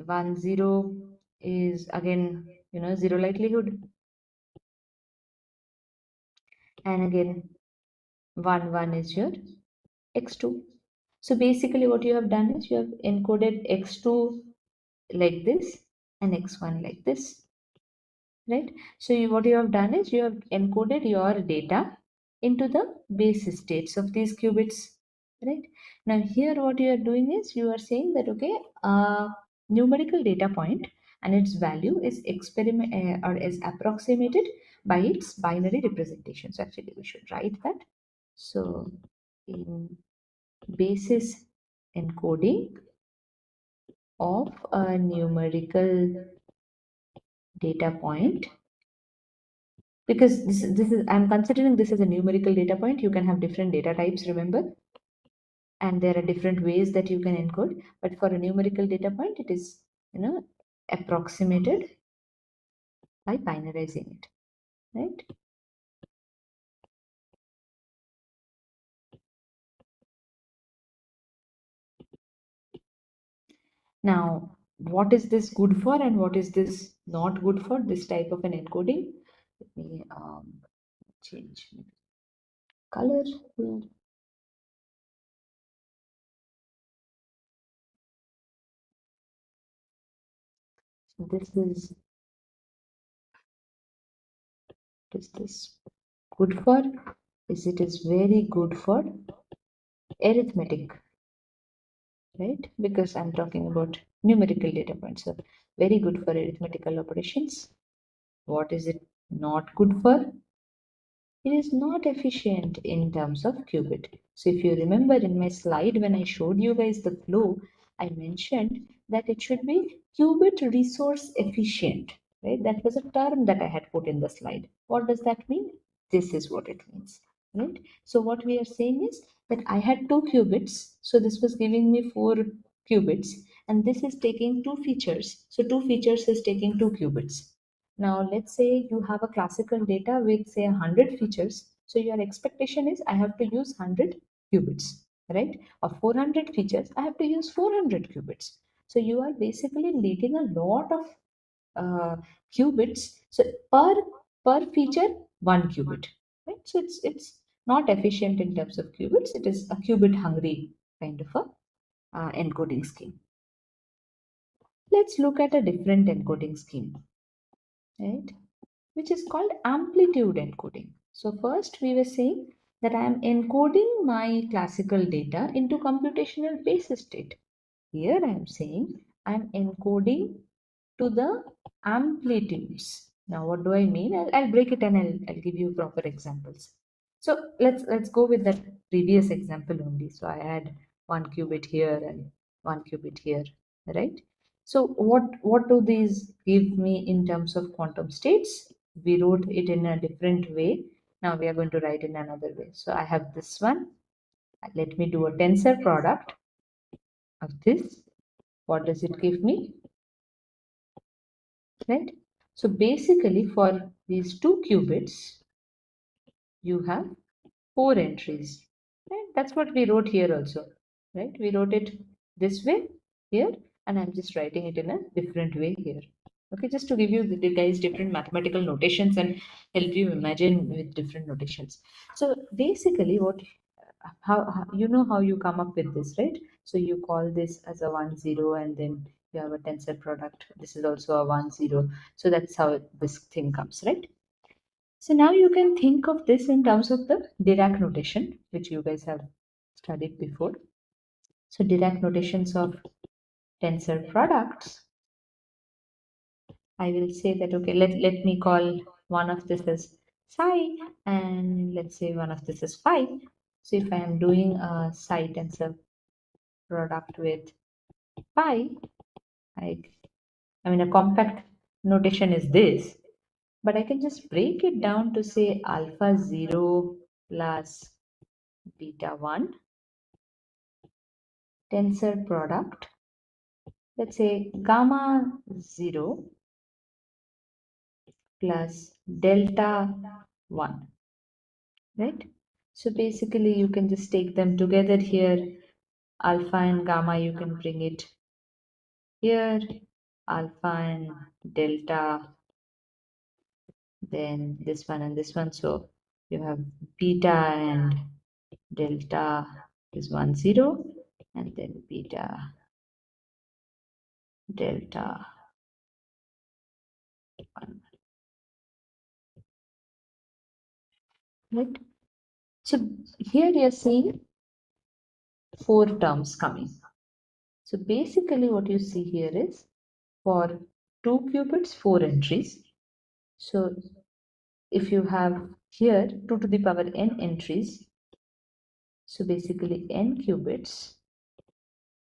1, 0 is again, 0 likelihood. And again, 1, 1 is your X2. So basically what you have done is you have encoded X2 like this and X1 like this, right? So what you have done is you have encoded your data into the basis states of these qubits, right? Now here what you are doing is you are saying that, okay, numerical data point and its value is experiment or is approximated by its binary representation. So actually we should write that. So in basis encoding of a numerical data point, because this is I'm considering this as a numerical data point. You can have different data types, remember, and there are different ways that you can encode, but for a numerical data point it is, approximated by binarizing it, right? Now, what is this good for and what is this not good for, this type of an encoding? Let me change color here. So this good for? Is it is very good for arithmetic, right? Because I'm talking about numerical data points. So very good for arithmetical operations. What is it not good for? It is not efficient in terms of qubit. So if you remember in my slide when I showed you guys the flow, I mentioned that it should be qubit resource efficient, right? That was a term that I had put in the slide. What does that mean? This is what it means, right? So what we are saying is that I had 2 qubits, so this was giving me 4 qubits, and this is taking 2 features. So 2 features is taking 2 qubits. Now, let's say you have a classical data with say 100 features. So your expectation is I have to use 100 qubits, right? Or 400 features, I have to use 400 qubits. So you are basically needing a lot of uh, qubits. So per feature, 1 qubit, right? So it's not efficient in terms of qubits. It is a qubit hungry kind of a encoding scheme. Let's look at a different encoding scheme, right? Which is called amplitude encoding. So first we were saying that I am encoding my classical data into computational basis state. Here I am saying I am encoding to the amplitudes. Now what do I mean? I'll break it and I'll give you proper examples. So let's go with that previous example only. So I had 1 qubit here and 1 qubit here, right? So what do these give me in terms of quantum states? We wrote it in a different way. Now we are going to write in another way. So I have this one. Let me do a tensor product of this. What does it give me? Right? So basically for these 2 qubits, you have 4 entries. Right? That's what we wrote here also. Right? We wrote it this way here, and I'm just writing it in a different way here. Okay, just to give you the guys different mathematical notations and help you imagine with different notations. So basically, how you know how you come up with this, right? So you call this as a 1 0, and then you have a tensor product. This is also a 1 0. So that's how this thing comes, right? So now you can think of this in terms of the Dirac notation, which you guys have studied before. So Dirac notations of tensor products, I will say that, okay, let me call one of this as psi, and let's say one of this is phi. So if I am doing a psi tensor product with phi, I, I mean a compact notation is this, but I can just break it down to say alpha 0 plus beta 1 tensor product, let's say gamma 0 plus delta 1, right? So basically you can just take them together here. Alpha and gamma, you can bring it here. Alpha and delta, then this one and this one. So you have beta and delta is 1 0, and then beta delta 1, right? So here you're seeing 4 terms coming. So basically what you see here is for 2 qubits, 4 entries. So if you have here 2 to the power n entries, so basically n qubits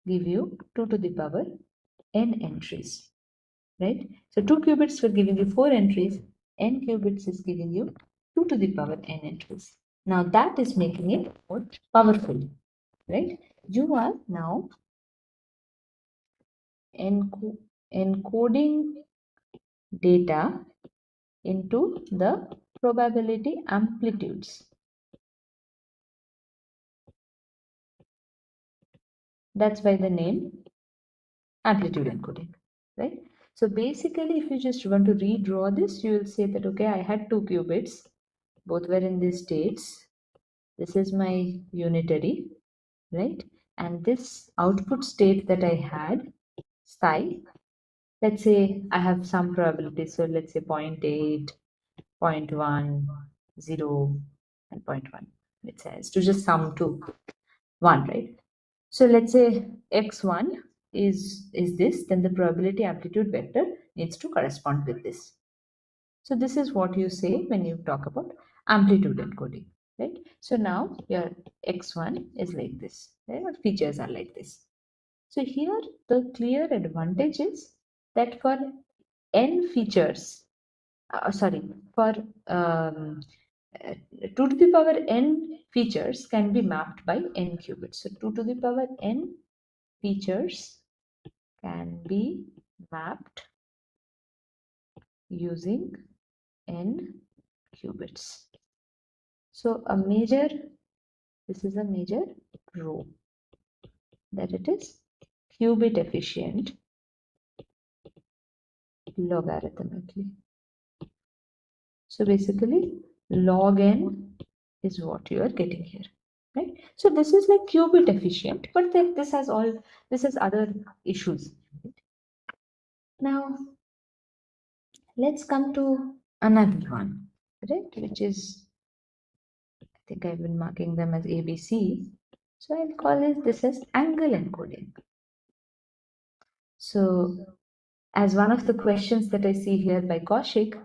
give you 2 to the power n entries, right? So 2 qubits were giving you 4 entries, n qubits is giving you 2 to the power n entries. Now that is making it more powerful, right? You are now encoding data into the probability amplitudes. That's why the name amplitude encoding, right? So basically, if you just want to redraw this, you will say that, okay, I had 2 qubits, both were in these states. This is my unitary, right? And this output state that I had, psi, let's say I have some probability. So let's say 0.8, 0.1, 0, and 0.1. It says to just sum to 1, right? So let's say x1 is this, then the probability amplitude vector needs to correspond with this. So this is what you say when you talk about amplitude encoding, right? So now your x1 is like this, right? Or features are like this. So here the clear advantage is that for n features, sorry, for um, 2 to the power n features can be mapped by n qubits. So 2 to the power n features can be mapped using n qubits. So this is a major pro, that it is qubit efficient logarithmically. So basically log n is what you are getting here, right? So this is like qubit efficient, but then this has other issues. Now let's come to another one, right? Which is, I think I've been marking them as ABC. So I'll call this as angle encoding. So as one of the questions that I see here by Kaushik,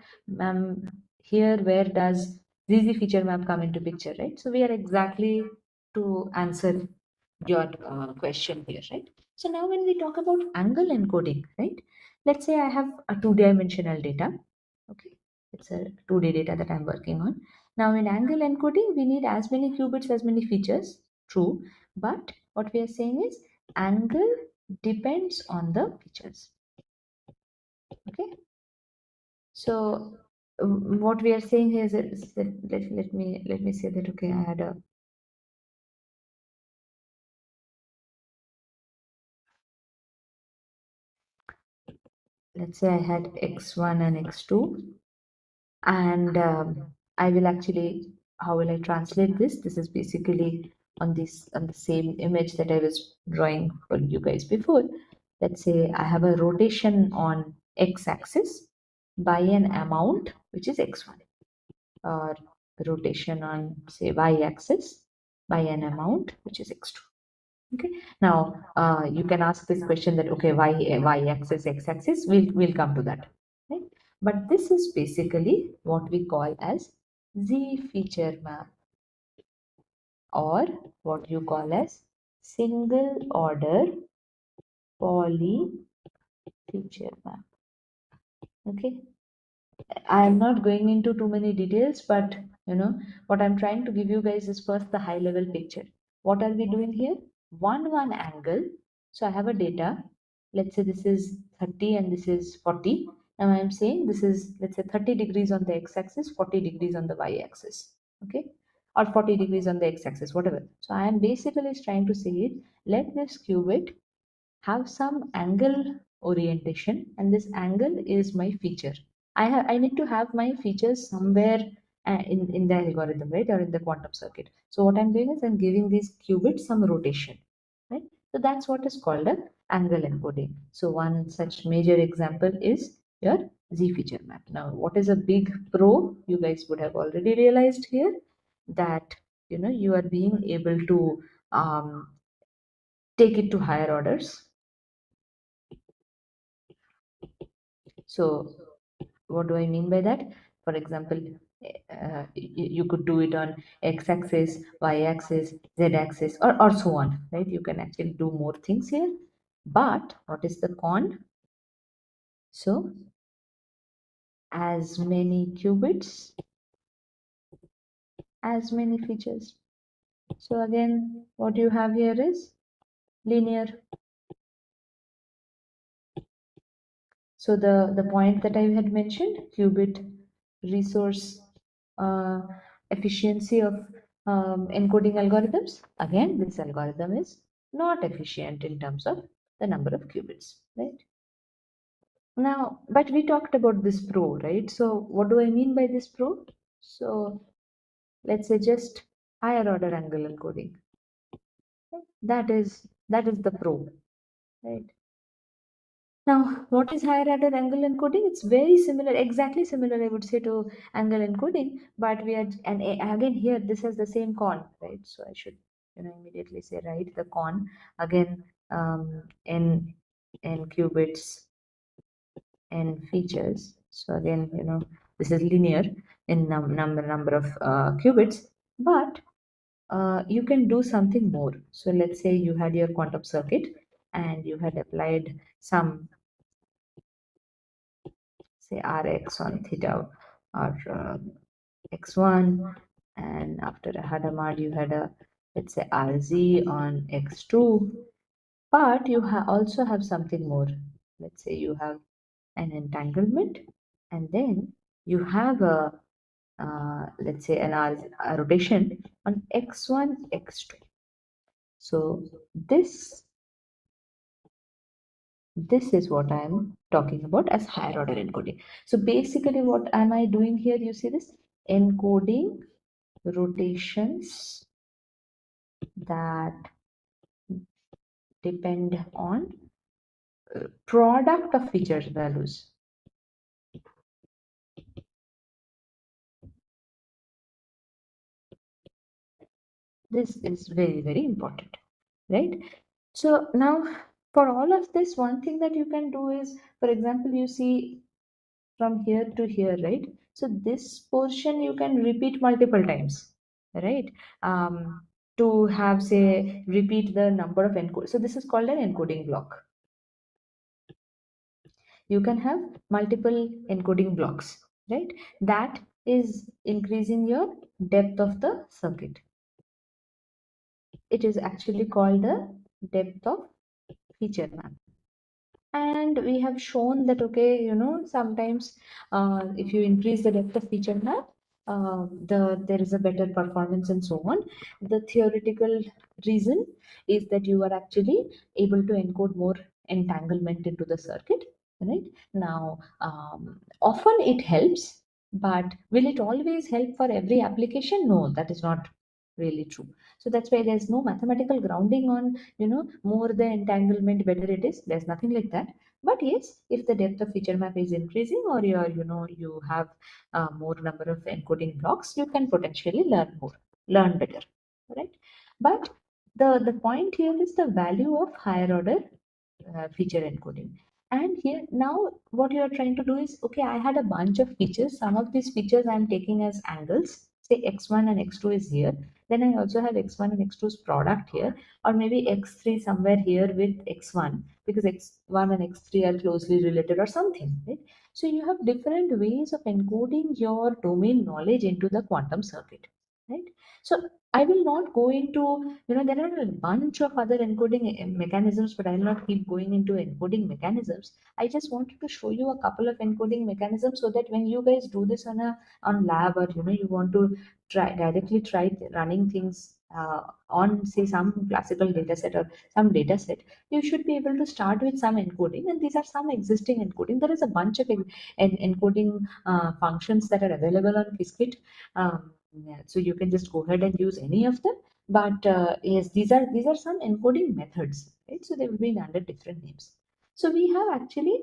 here where does ZZ feature map come into picture, right? So we are exactly to answer your question here, right? So now when we talk about angle encoding, right? Let's say I have a two-dimensional data, okay? It's a 2D data that I'm working on. Now in angle encoding, we need as many qubits, as many features, true. But what we are saying is angle depends on the features, okay? So what we are saying here is that let me say that, okay, I had a, let's say I had x1 and x2, and I will actually, how will I translate this? This is basically on the same image that I was drawing for you guys before. Let's say I have a rotation on x-axis by an amount which is x1, or rotation on say y-axis by an amount which is x2. Okay. Now you can ask this question that, okay, y-axis, x-axis, we'll come to that, right? But this is basically what we call as z feature map, or what you call as single order poly feature map. Okay. I am not going into too many details, but what I'm trying to give you guys is first the high level picture. What are we doing here? One angle. So I have a data. Let's say this is 30 and this is 40. Now I'm saying this is, let's say, 30 degrees on the x-axis, 40 degrees on the y-axis. Okay, or 40 degrees on the x-axis, whatever. So I am basically trying to say it. Let this qubit have some angle orientation, and this angle is my feature. I need to have my features somewhere in the algorithm, right, or in the quantum circuit. So what I'm doing is I'm giving these qubits some rotation, right? So that's what is called an angle encoding. So one such major example is your Z feature map. Now what is a big pro? You guys would have already realized here that you are being able to take it to higher orders, So what do I mean by that? For example, you could do it on x-axis, y-axis, z-axis, or so on, right? You can actually do more things here. But what is the con? So as many qubits, as many features. So again, what you have here is linear. So the point that I had mentioned, qubit resource uh, efficiency of encoding algorithms. Again, this algorithm is not efficient in terms of the number of qubits, right? Now, but we talked about this pro, right? So what do I mean by this pro? So let's say just higher order angle encoding. That is the pro, right? Now, what is higher order angle encoding? It's very similar, exactly similar, I would say, to angle encoding, but we are, and again here, this has the same con, right? So I should, immediately say, right, the con, again, in qubits and features. So again, this is linear in number of qubits, but you can do something more. So let's say you had your quantum circuit and you had applied some, say, Rx on theta or x1, and after a Hadamard you had a, let's say, Rz on x2, but you also have something more. Let's say you have an entanglement, and then you have a let's say a rotation on x1, x2. So this this is what I am talking about as higher order encoding. So basically, what am I doing here? You see this encoding rotations that depend on product of features values. This is very, very important, right? So now for all of this, one thing that you can do is, for example, you see from here to here, right? So this portion you can repeat multiple times, right? To have, say, repeat the number of encode. So this is called an encoding block. You can have multiple encoding blocks, right? That is increasing your depth of the circuit. It is actually called the depth of feature map. And we have shown that, okay, sometimes if you increase the depth of feature map, there is a better performance and so on. The theoretical reason is that you are actually able to encode more entanglement into the circuit, right? Now, often it helps, but will it always help for every application? No, that is not really true. So that's why there's no mathematical grounding on, more the entanglement, better it is. There's nothing like that. But yes, if the depth of feature map is increasing, or you have more number of encoding blocks, you can potentially learn better, right? But the point here is the value of higher order feature encoding. And here now what you are trying to do is, okay, I had a bunch of features. Some of these features I'm taking as angles, say x1 and x2 is here. Then I also have x1 and x2's product here, or maybe x3 somewhere here with x1, because x1 and x3 are closely related or something, right? So you have different ways of encoding your domain knowledge into the quantum circuit, right? So I will not go into, there are a bunch of other encoding mechanisms, but I will not keep going into encoding mechanisms. I just wanted to show you a couple of encoding mechanisms so that when you guys do this on lab, or you want to try running things on, say, some classical data set or some data set, you should be able to start with some encoding, and these are some existing encoding. There is a bunch of encoding functions that are available on Qiskit. Yeah, so you can just go ahead and use any of them. But yes, these are some encoding methods, right? So they will be under different names. So we have actually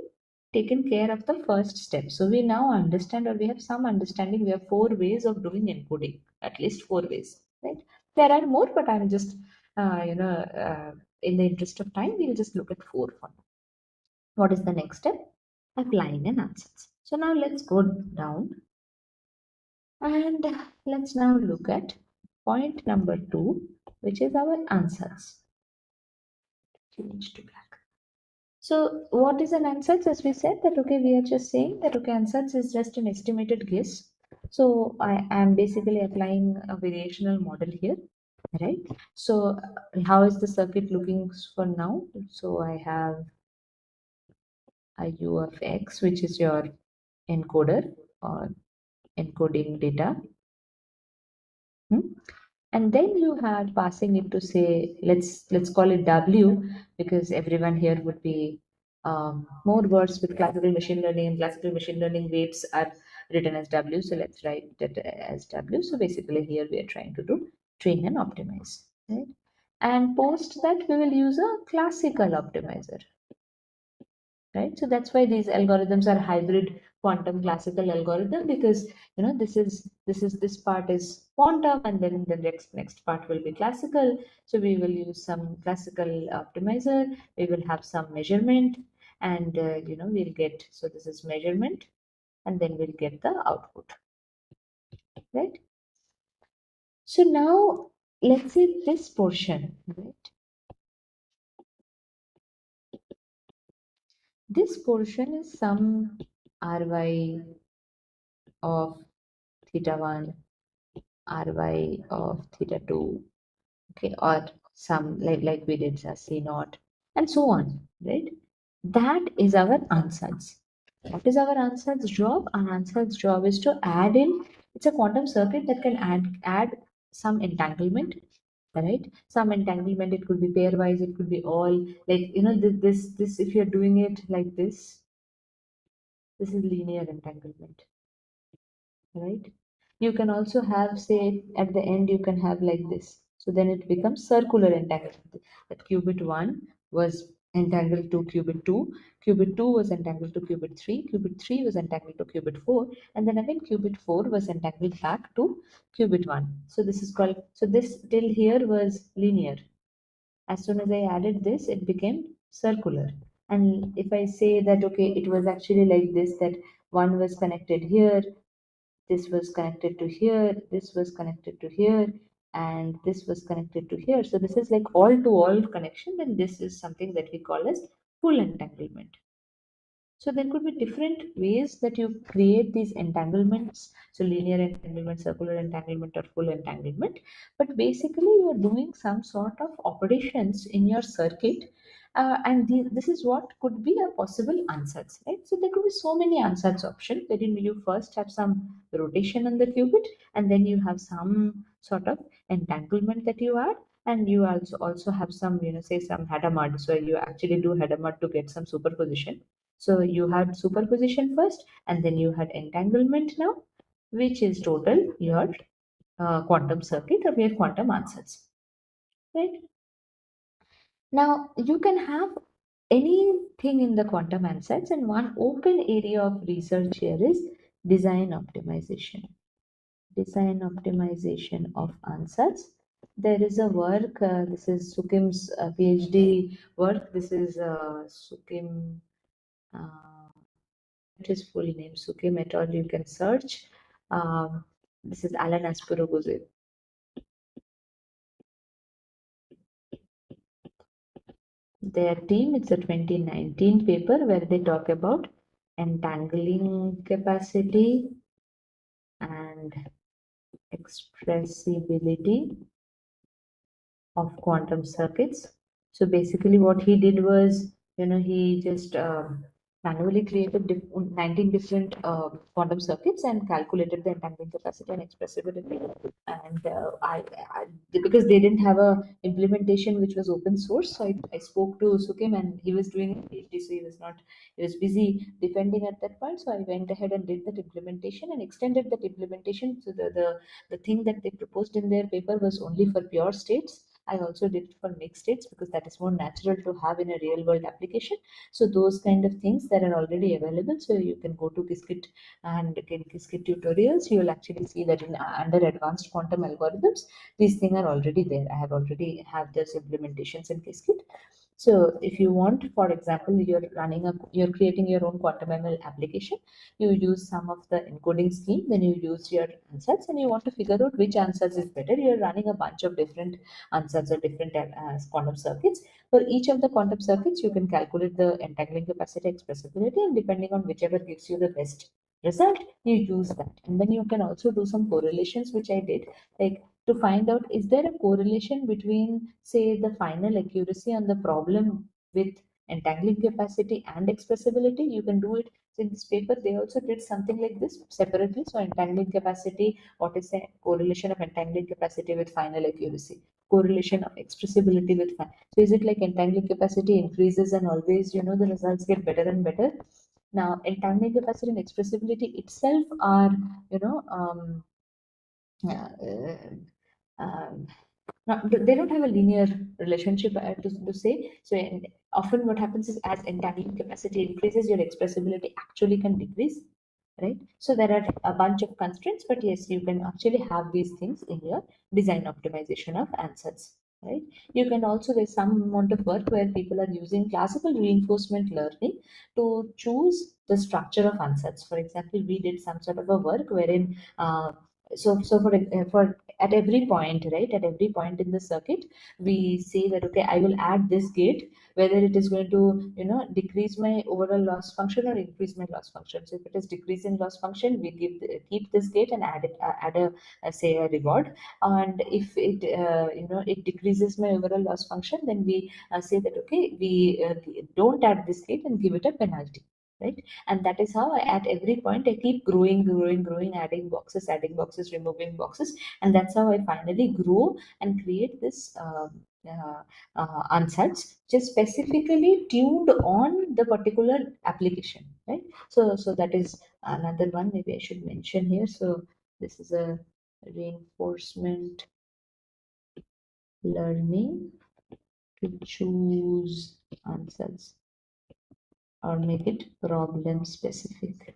taken care of the first step. So we now understand, or we have some understanding. We have 4 ways of doing encoding, at least 4 ways, right? There are more, but I'm just, in the interest of time, we'll just look at 4 for now. What is the next step? applying an ansatz. So now let's go down and let's now look at point number 2, which is our ansatz. Change to black. So what is an ansatz? As we said that okay, we are just saying that okay, ansatz is just an estimated guess. So I am basically applying a variational model here, right? So how is the circuit looking for now? So I have a u of x, which is your encoder or encoding data. Hmm? And then you had passing it to say let's call it w, because everyone here would be more versed with classical machine learning, and classical machine learning weights are written as w, so let's write that as w. So basically here we are trying to do train and optimize, right? And post that we will use a classical optimizer, right? So that's why these algorithms are hybrid quantum classical algorithm, because this part is quantum and then the next part will be classical. So we will use some classical optimizer, we will have some measurement, and we'll get, so this is measurement, and then we'll get the output, right? So now let's say this portion, right? This portion is some ry of theta 1, ry of theta 2, okay, or some like we did as c naught, and so on, right? That is our ansatz. What is our ansatz job? Our ansatz job is to add in, it's a quantum circuit that can add some entanglement, right? Some entanglement, it could be pairwise, it could be all, like this if you're doing it like this is linear entanglement, right? You can also have, say, at the end, you can have like this. So then it becomes circular entanglement. That qubit 1 was entangled to qubit 2 was entangled to qubit 3 was entangled to qubit 4, and then again qubit 4 was entangled back to qubit 1. So this is called, so this till here was linear. As soon as I added this, it became circular. And if I say that, okay, it was actually like this, that one was connected here, this was connected to here, this was connected to here, and this was connected to here. So this is like all to all connection, and this is something that we call as full entanglement. So there could be different ways that you create these entanglements. So linear entanglement, circular entanglement, or full entanglement. But basically, you are doing some sort of operations in your circuit, and this is what could be a possible ansatz, right? So there could be so many ansatz options. Wherein you first have some rotation on the qubit, and then you have some sort of entanglement that you add, and you also have some, say some Hadamard. So you actually do Hadamard to get some superposition. So you had superposition first, and then you had entanglement now, which is total your quantum circuit or your quantum ansatz, right? Now you can have anything in the quantum ansatz, and one open area of research here is design optimization. Design optimization of ansatz. There is a work, this is Sukim's PhD work. This is Sukim. Uh, his full name, Suki Method, you can search. This is Alan Asperoguze. Their team, it's a 2019 paper where they talk about entangling capacity and expressibility of quantum circuits. So basically, what he did was, he just manually created 19 different quantum circuits and calculated the entangling capacity and expressibility. And because they didn't have a implementation which was open source, so I spoke to Sukim, and he was doing a PhD, so he was busy defending at that point. So I went ahead and did that implementation and extended that implementation. So the thing that they proposed in their paper was only for pure states. I also did it for mixed states because that is more natural to have in a real world application. So those kind of things that are already available. So you can go to Qiskit and in Qiskit tutorials, you will actually see that in under advanced quantum algorithms, these things are already there. I have already have those implementations in Qiskit. So if you want, for example, you're creating your own quantum ML application, you use some of the encoding scheme, then you use your ansatz, and you want to figure out which ansatz is better. You're running a bunch of different ansatz or different quantum circuits. For each of the quantum circuits, you can calculate the entangling capacity, expressibility, and depending on whichever gives you the best result, you use that. And then you can also do some correlations, which I did, like to find out, is there a correlation between, say, the final accuracy on the problem with entangling capacity and expressibility. You can do it. So in this paper they also did something like this separately. So entangling capacity, what is the correlation of entangling capacity with final accuracy, correlation of expressibility with so is it like entangling capacity increases and always, the results get better and better? Now entangling capacity and expressibility itself are, you know um, uh, um, they don't have a linear relationship, to say. So often what happens is, as entangling capacity increases, your expressibility actually can decrease, right? So there are a bunch of constraints, but yes, you can actually have these things in your design optimization of answers, right? You can also, there's some amount of work where people are using classical reinforcement learning to choose the structure of answers. For example, we did some sort of a work wherein for at every point, right, at every point in the circuit, we say that, okay, I will add this gate, whether it is going to, decrease my overall loss function or increase my loss function. So if it is decreasing loss function, we keep this gate and add say a reward. And if it decreases my overall loss function, then we say that, okay, we don't add this gate and give it a penalty, right? And that is how at every point I keep growing, adding boxes, removing boxes, and that's how I finally grow and create this ansatz, which is specifically tuned on the particular application, right? So that is another one maybe I should mention here. So this is a reinforcement learning to choose answers or make it problem specific.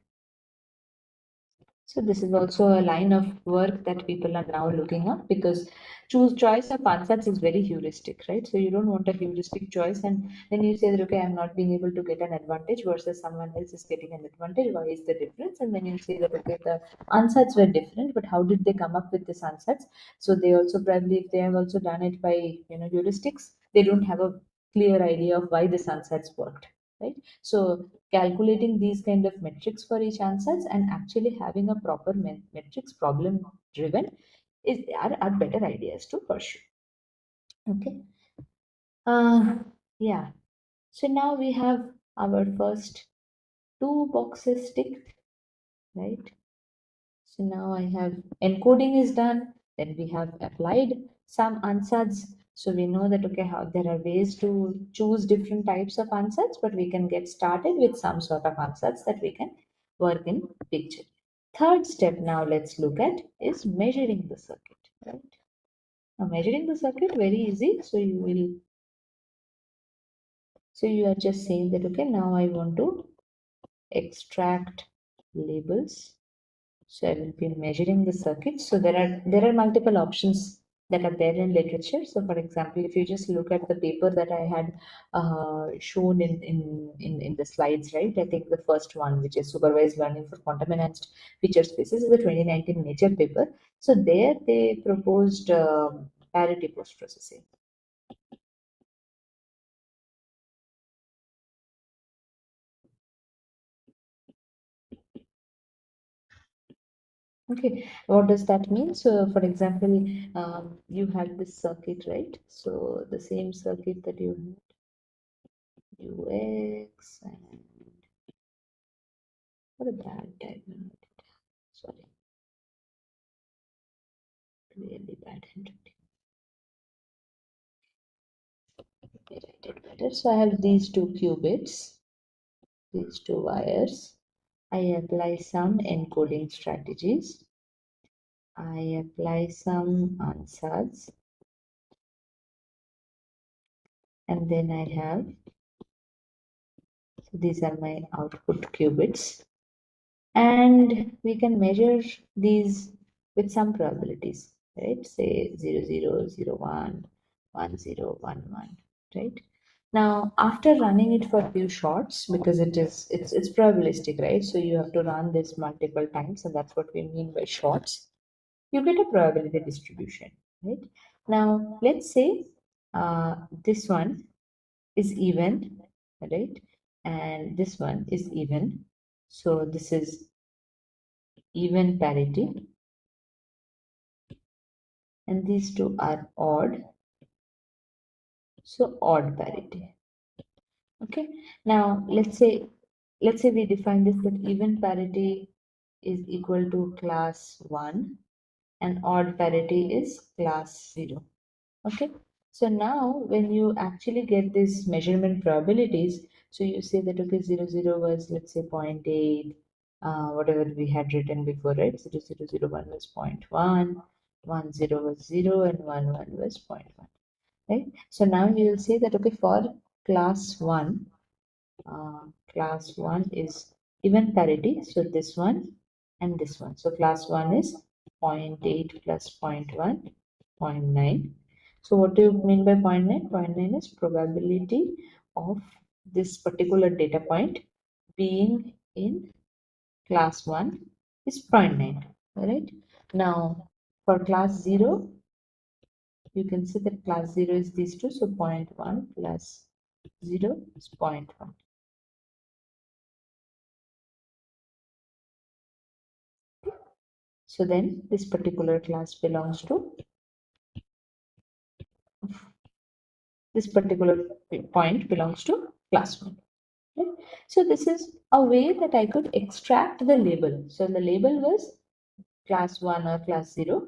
So this is also a line of work that people are now looking up, because choice of answers is very heuristic, right? So you don't want a heuristic choice, and then you say that, okay, I'm not being able to get an advantage versus someone else is getting an advantage. Why is the difference? And then you say that, okay, the answers were different, but how did they come up with this answers? So they also probably, if they have also done it by, heuristics, they don't have a clear idea of why this answers worked, right? So calculating these kind of metrics for each answers and actually having a proper metrics problem driven are better ideas to pursue. Okay. Yeah. So now we have our first two boxes ticked, right? So now I have encoding is done. Then we have applied some answers. So we know that, okay, how there are ways to choose different types of answers, but we can get started with some sort of answers that we can work in picture. Third step now let's look at is measuring the circuit, right? Now measuring the circuit, very easy. So you are just saying that, okay, now I want to extract labels. So I will be measuring the circuit. So there are multiple options that are there in literature. So for example, if you just look at the paper that I had shown in the slides, right? I think the first one, which is supervised learning for quantum enhanced feature spaces, is the 2019 Nature paper. So there they proposed parity post processing. Okay, what does that mean? So, for example, you had this circuit, right? So, the same circuit that you had UX, and what a bad diagram. Sorry, really bad handwriting. Okay, write it better. So, I have these two qubits, these two wires. I apply some encoding strategies. I apply some answers, and then I have, so these are my output qubits. And we can measure these with some probabilities, right? Say 0, 0, 0, 1, 1, 0, 1, 1, right? Now, after running it for a few shots, because it's probabilistic, right? So you have to run this multiple times, and that's what we mean by shots. You get a probability distribution, right? Now, let's say this one is even, right? And this one is even. So this is even parity, and these two are odd. So odd parity. Okay. Now let's say we define this that even parity is equal to class 1 and odd parity is class 0. Okay. So now when you actually get these measurement probabilities, so you say that okay, 0 0 was, let's say, 0.8, whatever we had written before, right? 0 0 0 1 was 0.1, 1 0 was 0, and 1 1 was 0.1, right? So now you will say that okay, for class 1, class 1 is even parity, so this one and this one. So class 1 is zero point 0.8 plus 0.1, 0.9. So what do you mean by 0.9? 0.9 is probability of this particular data point being in class 1 is 0.9, right? Now for class 0, you can see that class 0 is these two, so 0.1 plus 0 is 0.1. So then this particular class belongs to this particular point belongs to class 1. Right? So this is a way that I could extract the label. So the label was class 1 or class 0.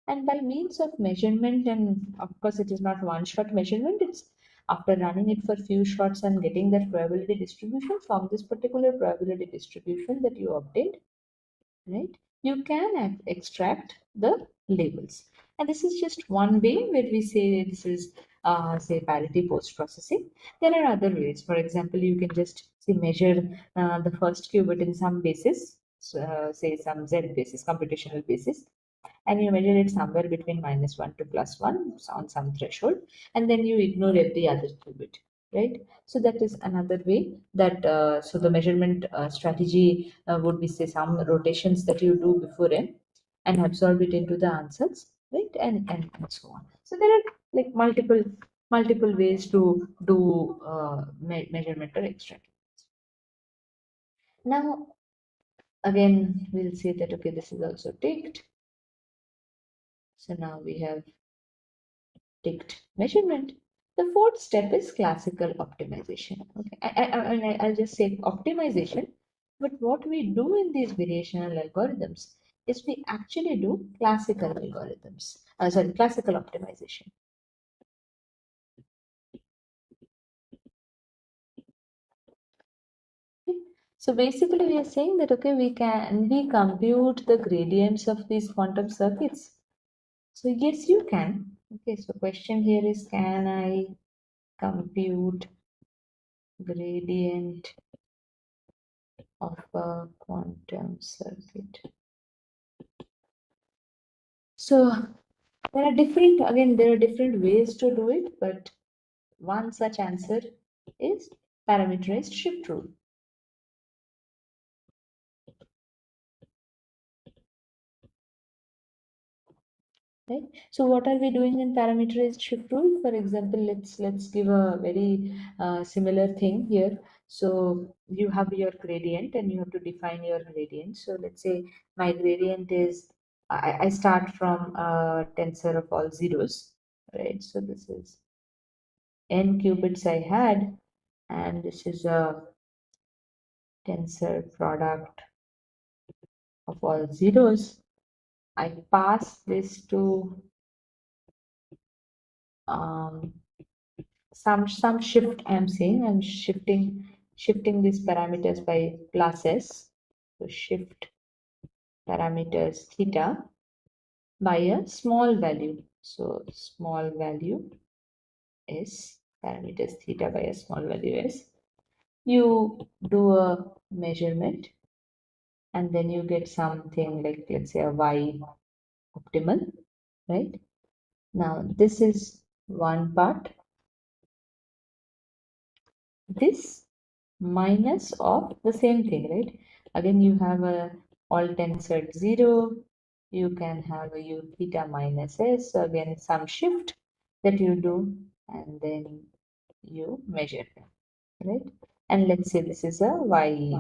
And by means of measurement, and of course it is not one shot measurement, it's after running it for few shots and getting that probability distribution, from this particular probability distribution that you obtained, right, you can extract the labels. And this is just one way where we say this is say parity post processing. There are other ways. For example, you can just say measure the first qubit in some basis, so, say some z basis, computational basis, and you measure it somewhere between -1 to +1 on some threshold, and then you ignore every other qubit, right? So that is another way that so the measurement strategy would be, say, some rotations that you do before n and absorb it into the answers, right? And so on. So there are like multiple ways to do measurement or extract. Now again we'll say that okay, this is also ticked. So now we have ticked measurement. The fourth step is classical optimization. Okay, I'll just say optimization, but what we do in these variational algorithms is we actually do classical algorithms. Sorry, classical optimization. Okay. So basically, we are saying that okay, we compute the gradients of these quantum circuits. So yes, you can. Okay, so question here is, can I compute gradient of a quantum circuit? So there are different ways to do it, but one such answer is parameterized shift rule. Right? So what are we doing in parameterized shift rule? For example, let's give a very similar thing here. So you have your gradient and you have to define your gradient. So let's say my gradient is, I start from a tensor of all zeros, right? So this is n qubits I had, and this is a tensor product of all zeros. I pass this to um, some shift. I'm saying I'm shifting these parameters by classes. So shift parameters theta by a small value. So small value s, parameters theta by a small value s. You do a measurement and then you get something like, let's say, a y optimal, right? Now this is one part. this minus of the same thing, right? Again, you have a all tensor 0. You can have a u theta minus s. So again, some shift that you do, and then you measure them, right? And let's say this is a y,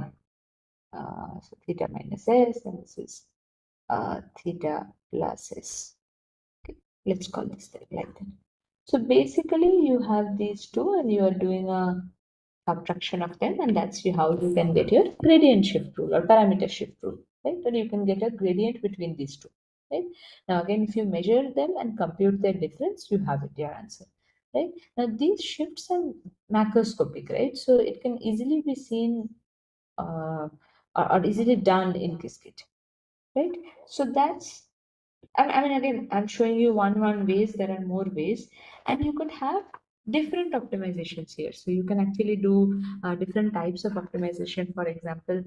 so theta minus s, and this is theta plus s. Okay, let's call this like that. So basically, you have these two, and you are doing a subtraction of them, and that's how you can get your gradient shift rule or parameter shift rule, right? Or you can get a gradient between these two, right? Now again, if you measure them and compute their difference, you have it, your answer, right? Now these shifts are macroscopic, right? So it can easily be seen or easily done in Qiskit, right? So that's I mean, again, I'm showing you one ways. There are more ways, and you could have different optimizations here. So you can actually do different types of optimization. For example,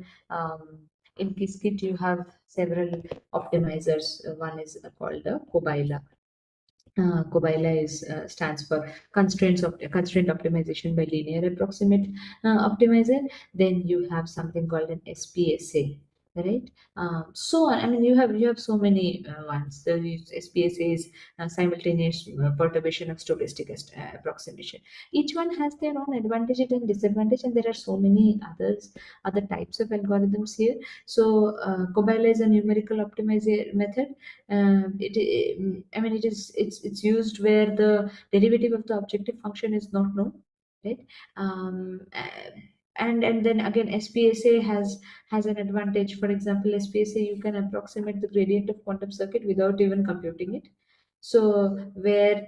in Qiskit, you have several optimizers. One is called the Cobila. COBILA stands for constraint optimization by linear approximate optimizer. Then you have something called an SPSA, right? So on. I mean, you have so many ones. The SPSA is simultaneous perturbation of stochastic approximation. Each one has their own advantages and disadvantages, and there are so many other types of algorithms here. So COBILA is a numerical optimizer method. I mean, it's used where the derivative of the objective function is not known, right? And then again, SPSA has an advantage. For example, SPSA, you can approximate the gradient of quantum circuit without even computing it. So where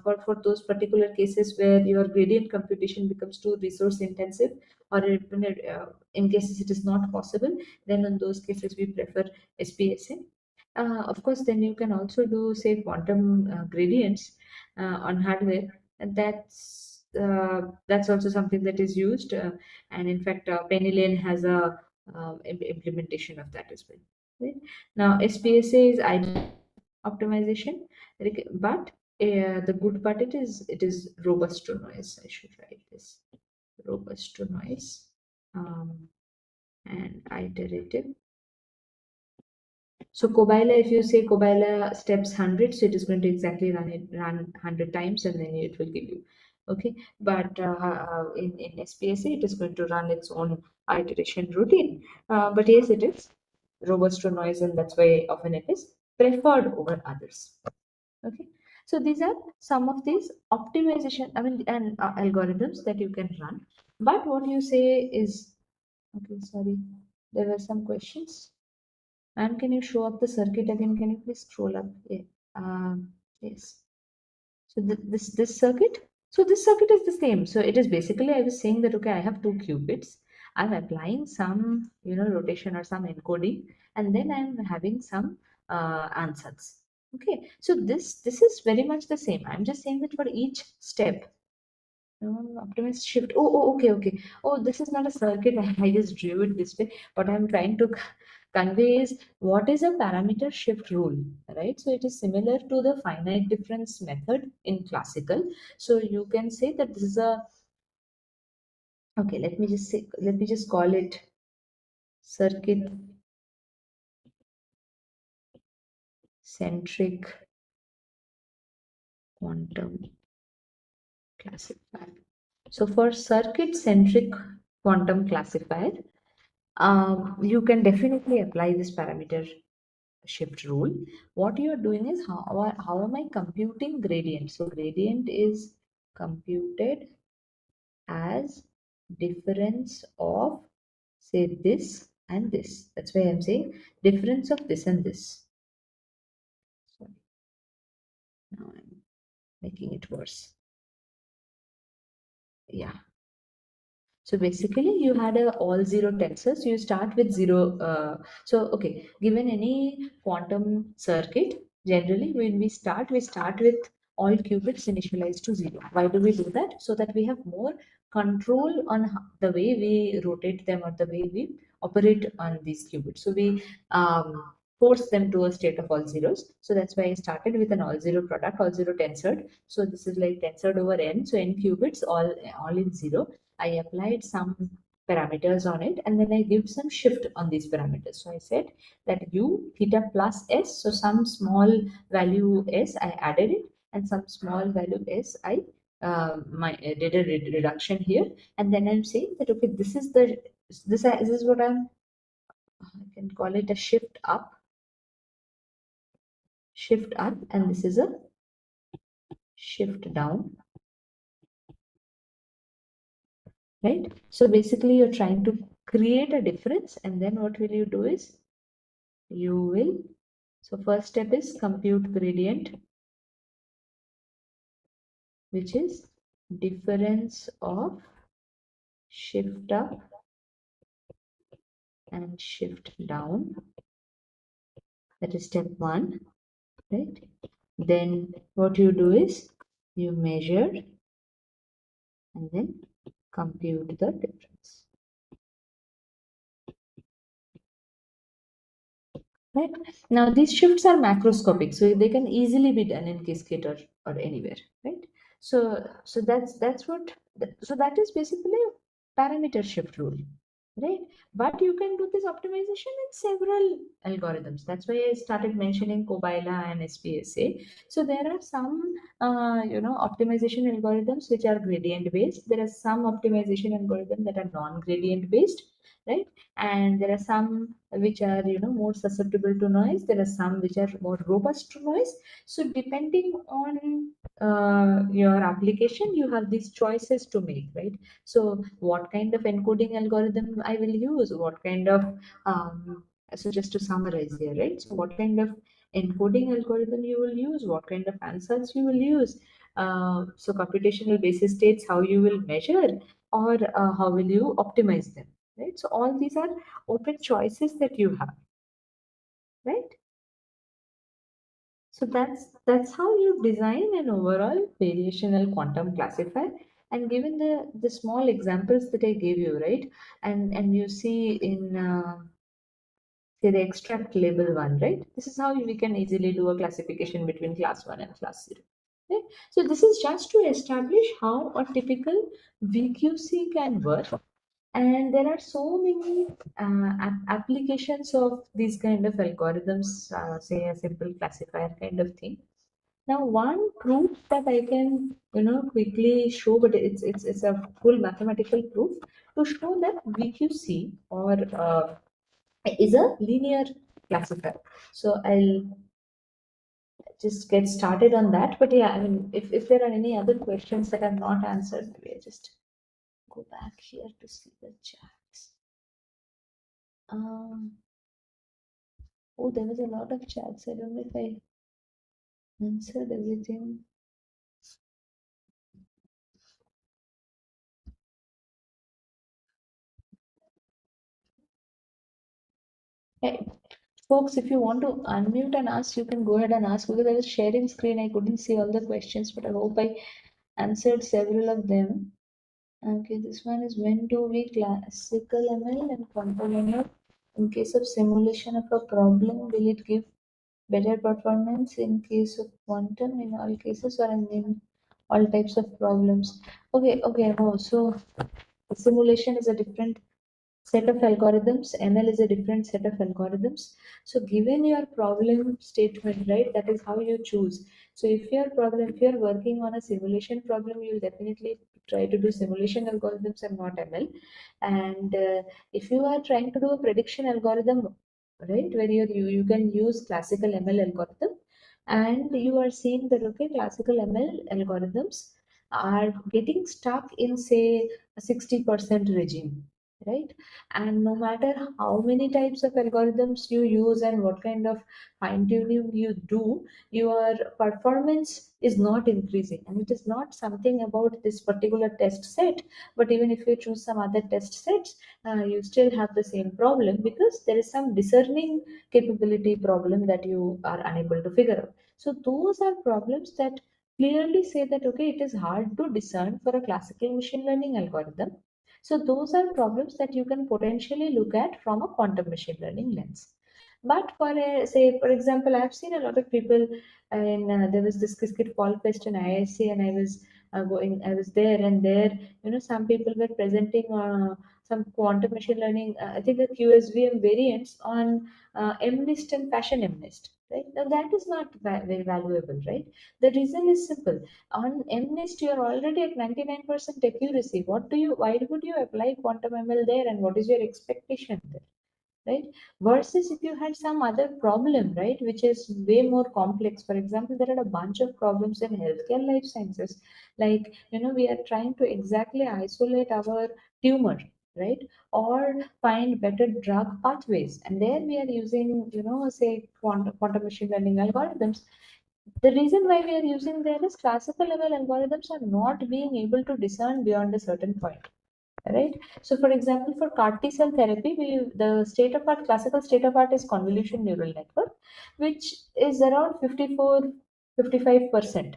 for those particular cases where your gradient computation becomes too resource intensive, or in cases it is not possible, then in those cases we prefer SPSA. Of course, then you can also do, say, quantum gradients on hardware, and that's also something that is used. And in fact, Penny Lane has a implementation of that as well. Right? Now, SPSA is ideal optimization, but the good part it is robust to noise. I should write this: robust to noise, and iterative. So Cobila, if you say Cobila steps 100, so it is going to exactly run 100 times, and then it will give you. Okay, but in SPSA, it is going to run its own iteration routine. But yes, it is robust to noise, and that's why often it is preferred over others. Okay, so these are some of these optimization, I mean, and algorithms that you can run. But what you say is, okay, sorry, there were some questions. And can you show up the circuit again? Can you please scroll up? Yeah. Yes. So this circuit. So this circuit is the same. So it is basically, I was saying that, okay, I have two qubits. I'm applying some rotation or some encoding, and then I'm having some answers. Okay. So this is very much the same. I'm just saying that for each step. Optimist shift. Okay. Oh, this is not a circuit. I just drew it this way. What I'm trying to convey is what is a parameter shift rule, right? So it is similar to the finite difference method in classical. So you can say that this is a, okay, let me just call it circuit centric quantum classifier. So for circuit centric quantum classifier, you can definitely apply this parameter shift rule. What you are doing is how am I computing gradient? So gradient is computed as difference of, say, this and this. That's why I'm saying difference of this and this. Sorry, now I'm making it worse. Yeah. So basically, you had a all zero tensor. So you start with zero. So okay, given any quantum circuit, generally when we start with all qubits initialized to zero. Why do we do that? So that we have more control on the way we rotate them or the way we operate on these qubits. So we force them to a state of all zeros. So that's why I started with an all zero product, all zero tensored. So this is like tensored over n. So n qubits all in zero. I applied some parameters on it, and then I give some shift on these parameters. So I said that u theta plus s, so some small value s I added it, and some small value s I did a reduction here, and then I'm saying that okay, this is the this is what I can call it a shift up, and this is a shift down, right? So basically you're trying to create a difference, and then what will you do is you will, so first step is compute gradient, which is difference of shift up and shift down. That is step one, right? Then what you do is you measure and then compute the difference. Right. Now these shifts are macroscopic, so they can easily be done in Qiskit or anywhere, right? So that's what so that is basically a parameter shift rule, right? But you can do this optimization in several algorithms. That's why I started mentioning Cobila and SPSA. So there are some optimization algorithms which are gradient based. There are some optimization algorithms that are non-gradient based, right? And there are some which are more susceptible to noise. There are some which are more robust to noise. So depending on your application, you have these choices to make, right? So what kind of encoding algorithm I will use, what kind of so just to summarize here, right? So what kind of encoding algorithm you will use, what kind of answers you will use, so computational basis states how you will measure, or how will you optimize them, right? So all these are open choices that you have, right? So that's how you design an overall variational quantum classifier. And given the small examples that I gave you, right? And you see in say the extract label one, right? This is how we can easily do a classification between class one and class zero. Right? So this is just to establish how a typical VQC can work, and there are so many applications of these kind of algorithms, say a simple classifier kind of thing. Now, one proof that I can, quickly show, but it's a full mathematical proof to show that VQC or is a linear classifier. So I'll just get started on that. But yeah, I mean, if there are any other questions that I've not answered, maybe I just go back here to see the chats. Um, oh, there was a lot of chats. I don't know if I answered everything. Hey, folks, if you want to unmute and ask, you can go ahead and ask, because I was sharing screen. I couldn't see all the questions, but I hope I answered several of them. Okay, this one is, when do we classical ML and quantum ML? In case of simulation of a problem, will it give better performance in case of quantum in all cases, or in all types of problems? Okay, no. So simulation is a different set of algorithms. ML is a different set of algorithms. So given your problem statement, right, that is how you choose. So if you're working on a simulation problem, you'll definitely try to do simulation algorithms and not ML. And if you are trying to do a prediction algorithm, right, where you can use classical ML algorithm, and you are seeing that okay, classical ML algorithms are getting stuck in say a 60% regime, right? And no matter how many types of algorithms you use and what kind of fine tuning you do, your performance is not increasing. And it is not something about this particular test set, but even if you choose some other test sets, you still have the same problem, because there is some discerning capability problem that you are unable to figure out. So those are problems that clearly say that okay, it is hard to discern for a classical machine learning algorithm. So those are problems that you can potentially look at from a quantum machine learning lens. But for a, say, for example, I've seen a lot of people, and there was this Qiskit Fall Fest in IISc, and I was I was there, and there, some people were presenting some quantum machine learning, I think the QSVM variants on MNIST and fashion MNIST. Right now, that is not very valuable, right? The reason is simple. On MNIST, you are already at 99% accuracy. Why would you apply quantum ML there, and what is your expectation there? Right, versus if you had some other problem, right, which is way more complex. For example, there are a bunch of problems in healthcare life sciences, like, we are trying to exactly isolate our tumor, right, or find better drug pathways, and there we are using, say, quantum machine learning algorithms. The reason why we are using there is classical level algorithms are not being able to discern beyond a certain point, right? So, for example, for CAR T cell therapy, the state of art, classical state of art is convolution neural network, which is around 54, 55%,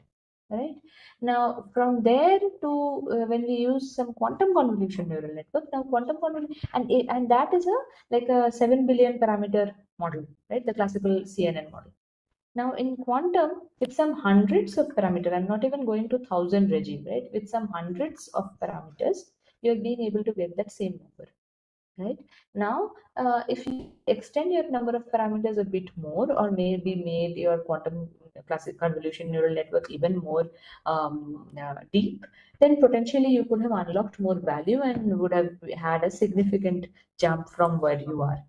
right? Now, from there to when we use some quantum convolution neural network, now quantum convolution, and that is a like a 7 billion parameter model, right? The classical CNN model. Now in quantum, with some hundreds of parameters, I'm not even going to thousand regime, right? With some hundreds of parameters, you're being able to get that same number, right? Now, if you extend your number of parameters a bit more, or maybe made your quantum classic convolution neural network even more deep, then potentially you could have unlocked more value and would have had a significant jump from where you are,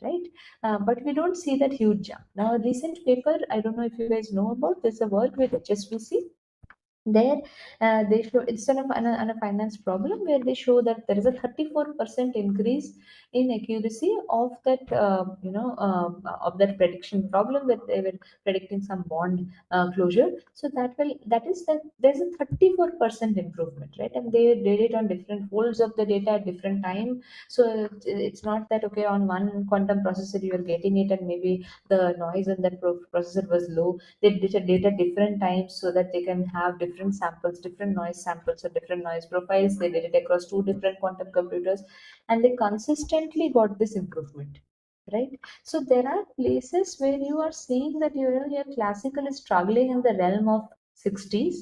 right? But we don't see that huge jump. Now, a recent paper, I don't know if you guys know about, there's a work with HSBC. There, they show instead of an a finance problem, where they show that there is a 34% increase in accuracy of that, of that prediction problem, that they were predicting some bond closure. So that is that there's a 34% improvement, right? And they did it on different folds of the data at different time. So it's not that, okay, on one quantum processor you are getting it, and maybe the noise in that processor was low. They did a data different times so that they can have different samples, different noise samples, or different noise profiles. They did it across two different quantum computers, and they consistently got this improvement, right? So there are places where you are seeing that your classical is struggling in the realm of 60s,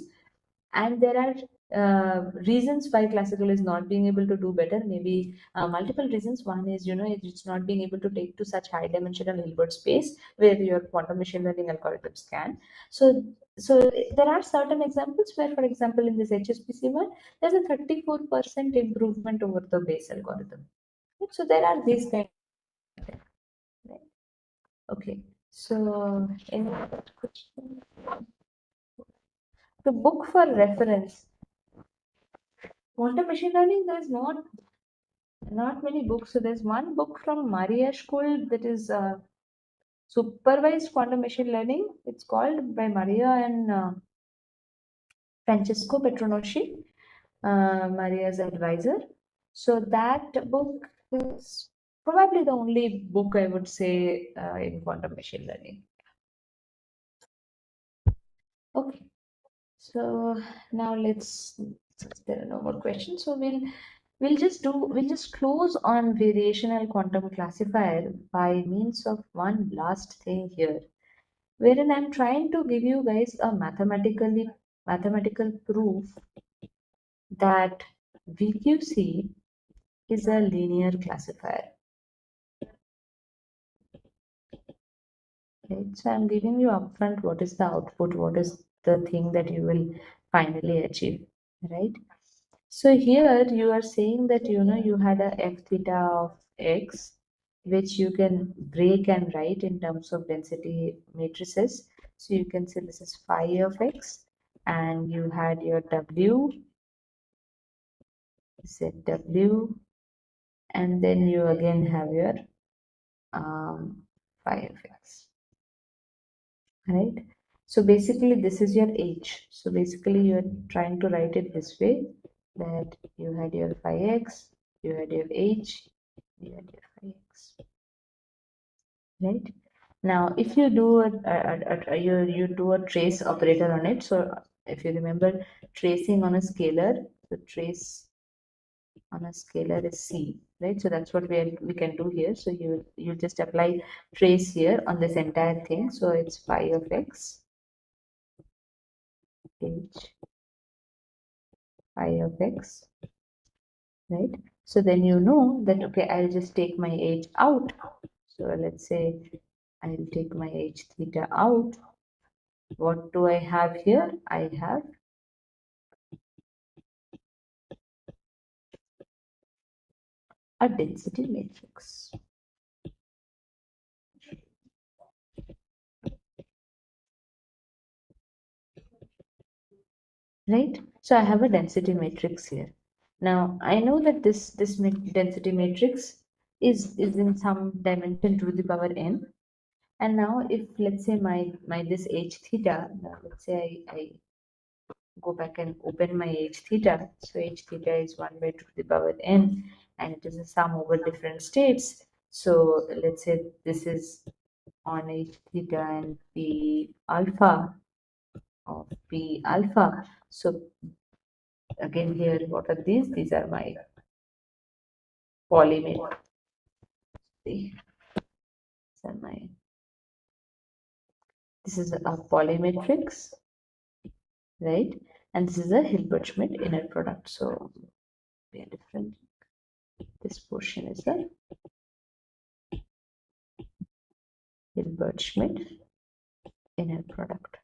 and there are reasons why classical is not being able to do better. Maybe multiple reasons. One is, it's not being able to take to such high dimensional Hilbert space where your quantum machine learning algorithms can. So there are certain examples where, for example, in this HSPC one, there's a 34% improvement over the base algorithm. So there are these kind of things, right? Okay, so any other question? The book for reference. Quantum machine learning, there's not many books. So there's one book from Maria School that is supervised quantum machine learning. It's called by Maria and Francesco Petronosci, Maria's advisor. So that book is probably the only book I would say in quantum machine learning. Okay, so now since there are no more questions, so we'll just close on variational quantum classifier by means of one last thing here, wherein I'm trying to give you guys a mathematical proof that VQC is a linear classifier. Right? So I'm giving you upfront what is the output, what is the thing that you will finally achieve, right? So here you are saying that you had a f theta of x, which you can break and write in terms of density matrices. So you can say this is phi of x, and you had your w, zw, and then you again have your phi of x, right? So basically this is your h. So basically you're trying to write it this way, that you had your phi x, you had your h, you had your phi x, right? Now if you do you do a trace operator on it. So if you remember, tracing on a scalar, the trace on a scalar is c, right? So that's what we can do here. So you just apply trace here on this entire thing. So it's phi of x, h, phi of x, right? So then you know that, okay, I'll just take my h out. So let's say I'll take my h theta out. What do I have here? I have a density matrix, right? So I have a density matrix here. Now I know that this density matrix is in some dimension to the power n. And now if let's say my this h theta, now let's say I go back and open my h theta. So h theta is 1 by 2 to the power n, and it is a sum over different states. So let's say this is on h theta and p alpha of p alpha. So again here, what are these? These are my polymetric. These are my, this is a polymetrics, right? And this is a Hilbert-Schmidt inner product. So we are different. This portion is the Hilbert-Schmidt inner product,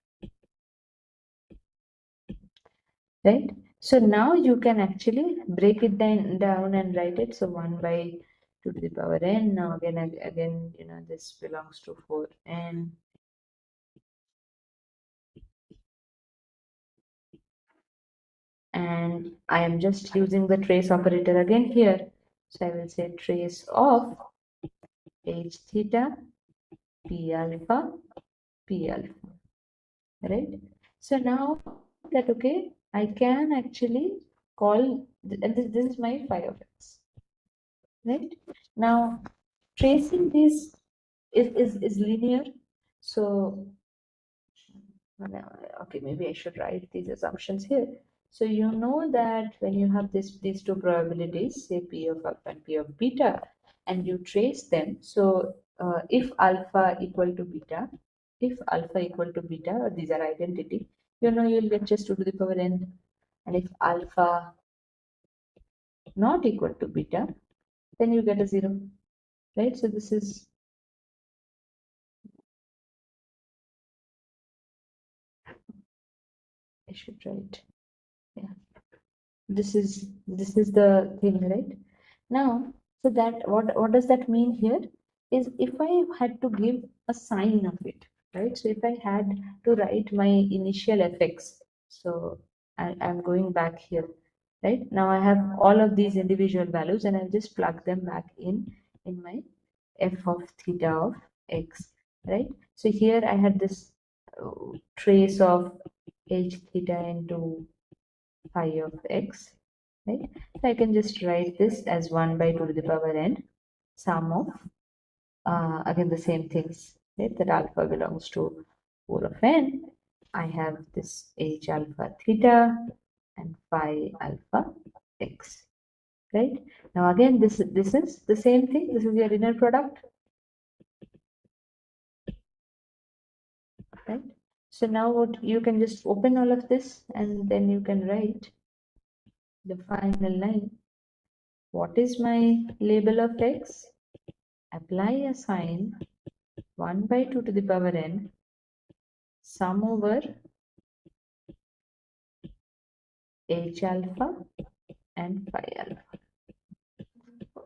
right? So now you can actually break it down and write it. So 1 by 2 to the power n. Now again, you know, this belongs to 4n. And I am just using the trace operator again here. So I will say trace of h theta p alpha p alpha, right? So now that, okay, I can actually call, and this is my phi of x, right? Now tracing this is linear. So okay, maybe I should write these assumptions here. So you know that when you have these two probabilities, say p of alpha and p of beta, and you trace them. So if alpha equal to beta, if alpha equal to beta, or these are identity, you know you'll get just 2 to the power n. And if alpha not equal to beta, then you get a 0, right? So this is, I should write, yeah. This is the thing, right? Now, so that what does that mean here is, if I had to give a sign of it, right? So if I had to write my initial fx, so I'm going back here, right? Now I have all of these individual values, and I'll just plug them back in my f of theta of x, right? So here I had this trace of h theta into phi of x, right? So I can just write this as 1 by 2 to the power n, sum of, again, the same things, right? That alpha belongs to 4 of n. I have this h alpha theta and phi alpha x, right? Now again, this is the same thing. This is your inner product, right? So now what you can just open all of this, and then you can write the final line. What is my label of x? Apply a sign 1 by 2 to the power n, sum over h alpha and phi alpha.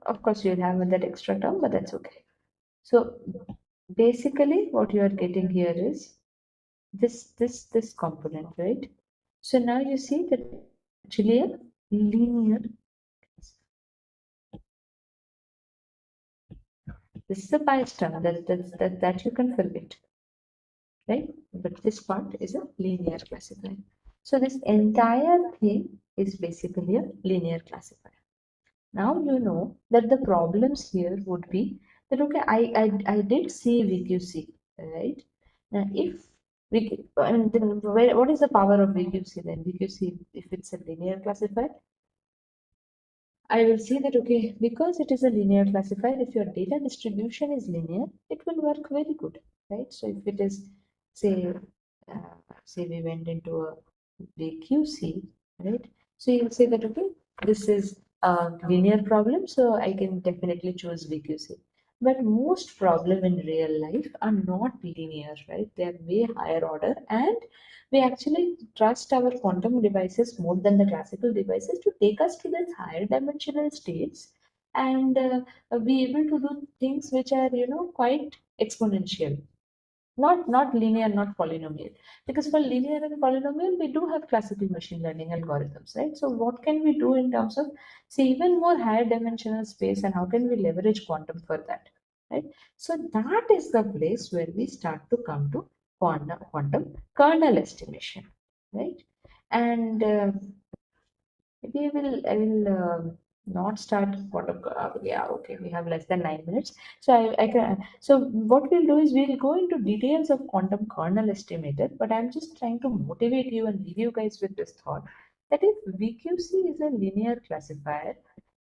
Of course, you'll have that extra term, but that's okay. So basically, what you are getting here is this component, right? So now you see that actually a linear. This is a bias term that you can forget, right? But this part is a linear classifier. So this entire thing is basically a linear classifier. Now you know that the problems here would be that, okay, I did see VQC, right? Now if we, I mean, then what is the power of VQC then? VQC, if it's a linear classifier, I will see that, okay, because it is a linear classifier, if your data distribution is linear, it will work very good, right? So if it is, say, say we went into a VQC, right? So you'll say that, okay, this is a linear problem, so I can definitely choose VQC. But most problem in real life are not linear, right? They are way higher order, and we actually trust our quantum devices more than the classical devices to take us to these higher dimensional states and be able to do things which are, quite exponential, not linear, not polynomial. Because for linear and polynomial we do have classical machine learning algorithms, right? So what can we do in terms of, say, even more higher dimensional space, and how can we leverage quantum for that, right? So that is the place where we start to come to quantum kernel estimation, right? And maybe I will not start yeah, okay, we have less than 9 minutes. So I can, so what we'll do is we'll go into details of quantum kernel estimator, but I'm just trying to motivate you and leave you guys with this thought that if VQC is a linear classifier,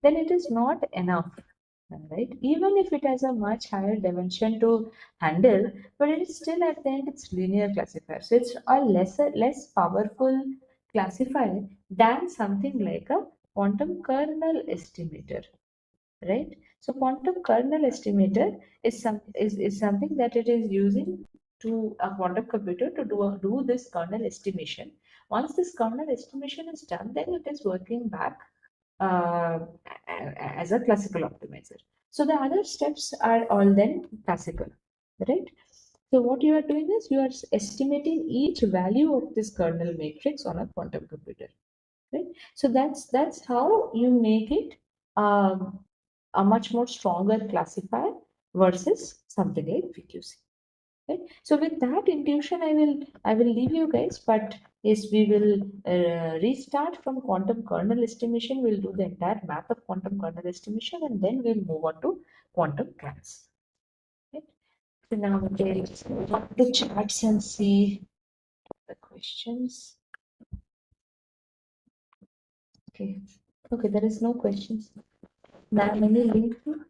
then it is not enough, right? Even if it has a much higher dimension to handle, but it is still at the end it's linear classifier. So it's a less powerful classifier than something like a quantum kernel estimator, right? So quantum kernel estimator is something that it is using to a quantum computer to do this kernel estimation. Once this kernel estimation is done, then it is working back uh, as a classical optimizer. So the other steps are all then classical, right? So what you are doing is you are estimating each value of this kernel matrix on a quantum computer, right? So that's how you make it a much more stronger classifier versus something like VQC. Right? So with that intuition, I will leave you guys. But yes, we will restart from quantum kernel estimation. We'll do the entire map of quantum kernel estimation, and then we'll move on to quantum class. Right? So now we'll move on to charts and see the questions. Okay. Okay, there is no questions. Now any link to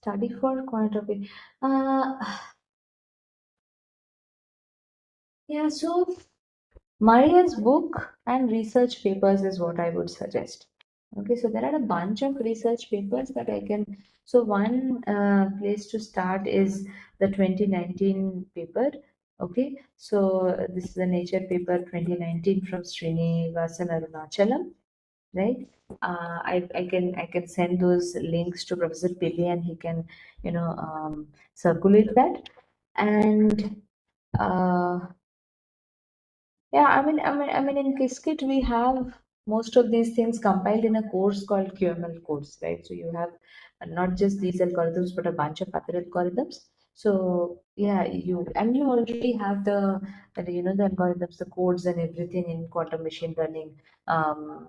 study for quantum. Uh, yeah. So Maria's book and research papers is what I would suggest. Okay, so there are a bunch of research papers that I can. So one place to start is the 2019 paper. Okay, so this is the Nature paper 2019 from Srinivasan Arunachalam, right? I can send those links to Professor Pili and he can, circulate that. And uh, yeah, I mean, in Qiskit we have most of these things compiled in a course called QML course, right? So you have not just these algorithms, but a bunch of other algorithms. So yeah, you already have the algorithms, the codes, and everything in quantum machine learning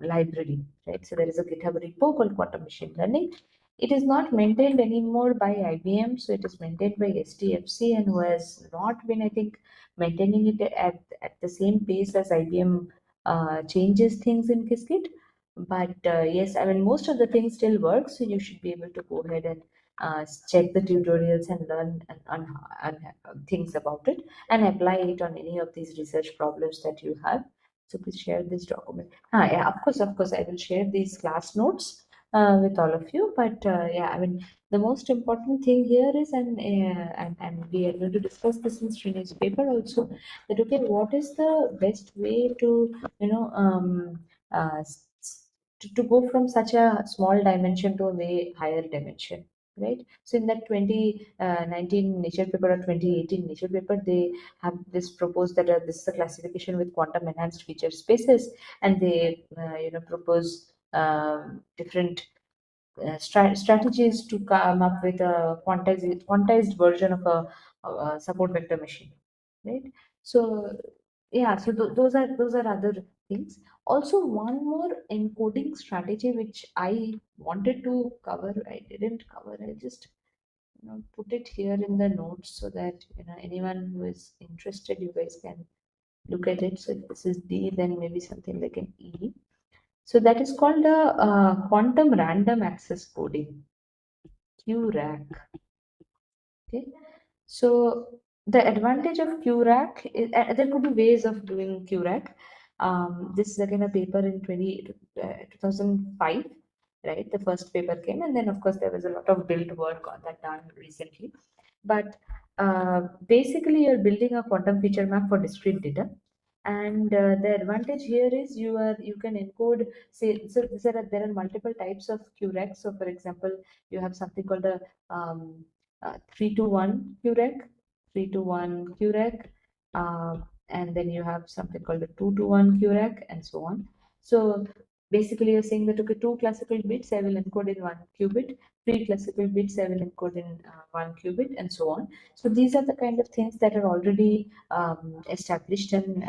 library, right? So there is a GitHub repo called Quantum Machine Learning. It is not maintained anymore by IBM, so it is maintained by STFC, and who has not been, I think, maintaining it at the same pace as IBM changes things in Qiskit. But yes, I mean, most of the things still work, so you should be able to go ahead and check the tutorials and learn things about it and apply it on any of these research problems that you have. So please share this document. Yeah, of course, I will share these class notes with all of you. But yeah, I mean, the most important thing here is, and we are going to discuss this in Srini's paper also, that okay, what is the best way to, to go from such a small dimension to a way higher dimension, right? So in that 2019 Nature paper or 2018 Nature paper, they have this proposed that this is a classification with quantum enhanced feature spaces, and they propose different strategies to come up with a quantized version of a support vector machine, right? So yeah, so those are other things. Also, one more encoding strategy which I wanted to cover, I didn't cover. I just put it here in the notes so that anyone who is interested, you guys can look at it. So if this is D, then maybe something like an E. So that is called a quantum random access coding, QRAC. Okay. So the advantage of QRAC is there could be ways of doing QRAC. This is again a paper in 2005, right? The first paper came, and then of course there was a lot of build work on that done recently. But basically, you're building a quantum feature map for discrete data, and the advantage here is you can encode, say, so there are multiple types of QREC. So for example, you have something called a 3 to 1 QREC, 3 to 1 QREC, and then you have something called a 2 to 1 QREC, and so on. So basically, you're saying that okay, two classical bits I will encode in one qubit, three classical bits I will encode in one qubit, and so on. So these are the kind of things that are already established and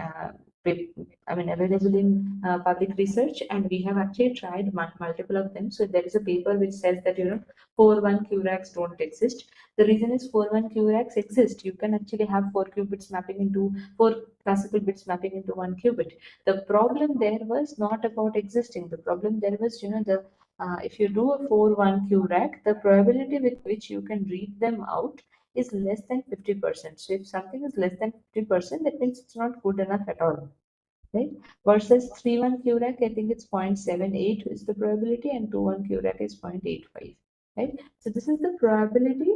available in public research, and we have actually tried multiple of them. So there is a paper which says that 4-1 QRACs don't exist. The reason is 4-1 QRACs exist. You can actually have four qubits mapping into four classical bits mapping into one qubit. The problem there was not about existing. The problem there was, the if you do a 4-1 QRAC, the probability with which you can read them out is less than 50%. So if something is less than 50%, that means it's not good enough at all, right? Versus 3-1 QRAC, I think it's 0.78 is the probability, and 2-1 QRAC is 0.85, right? So this is the probability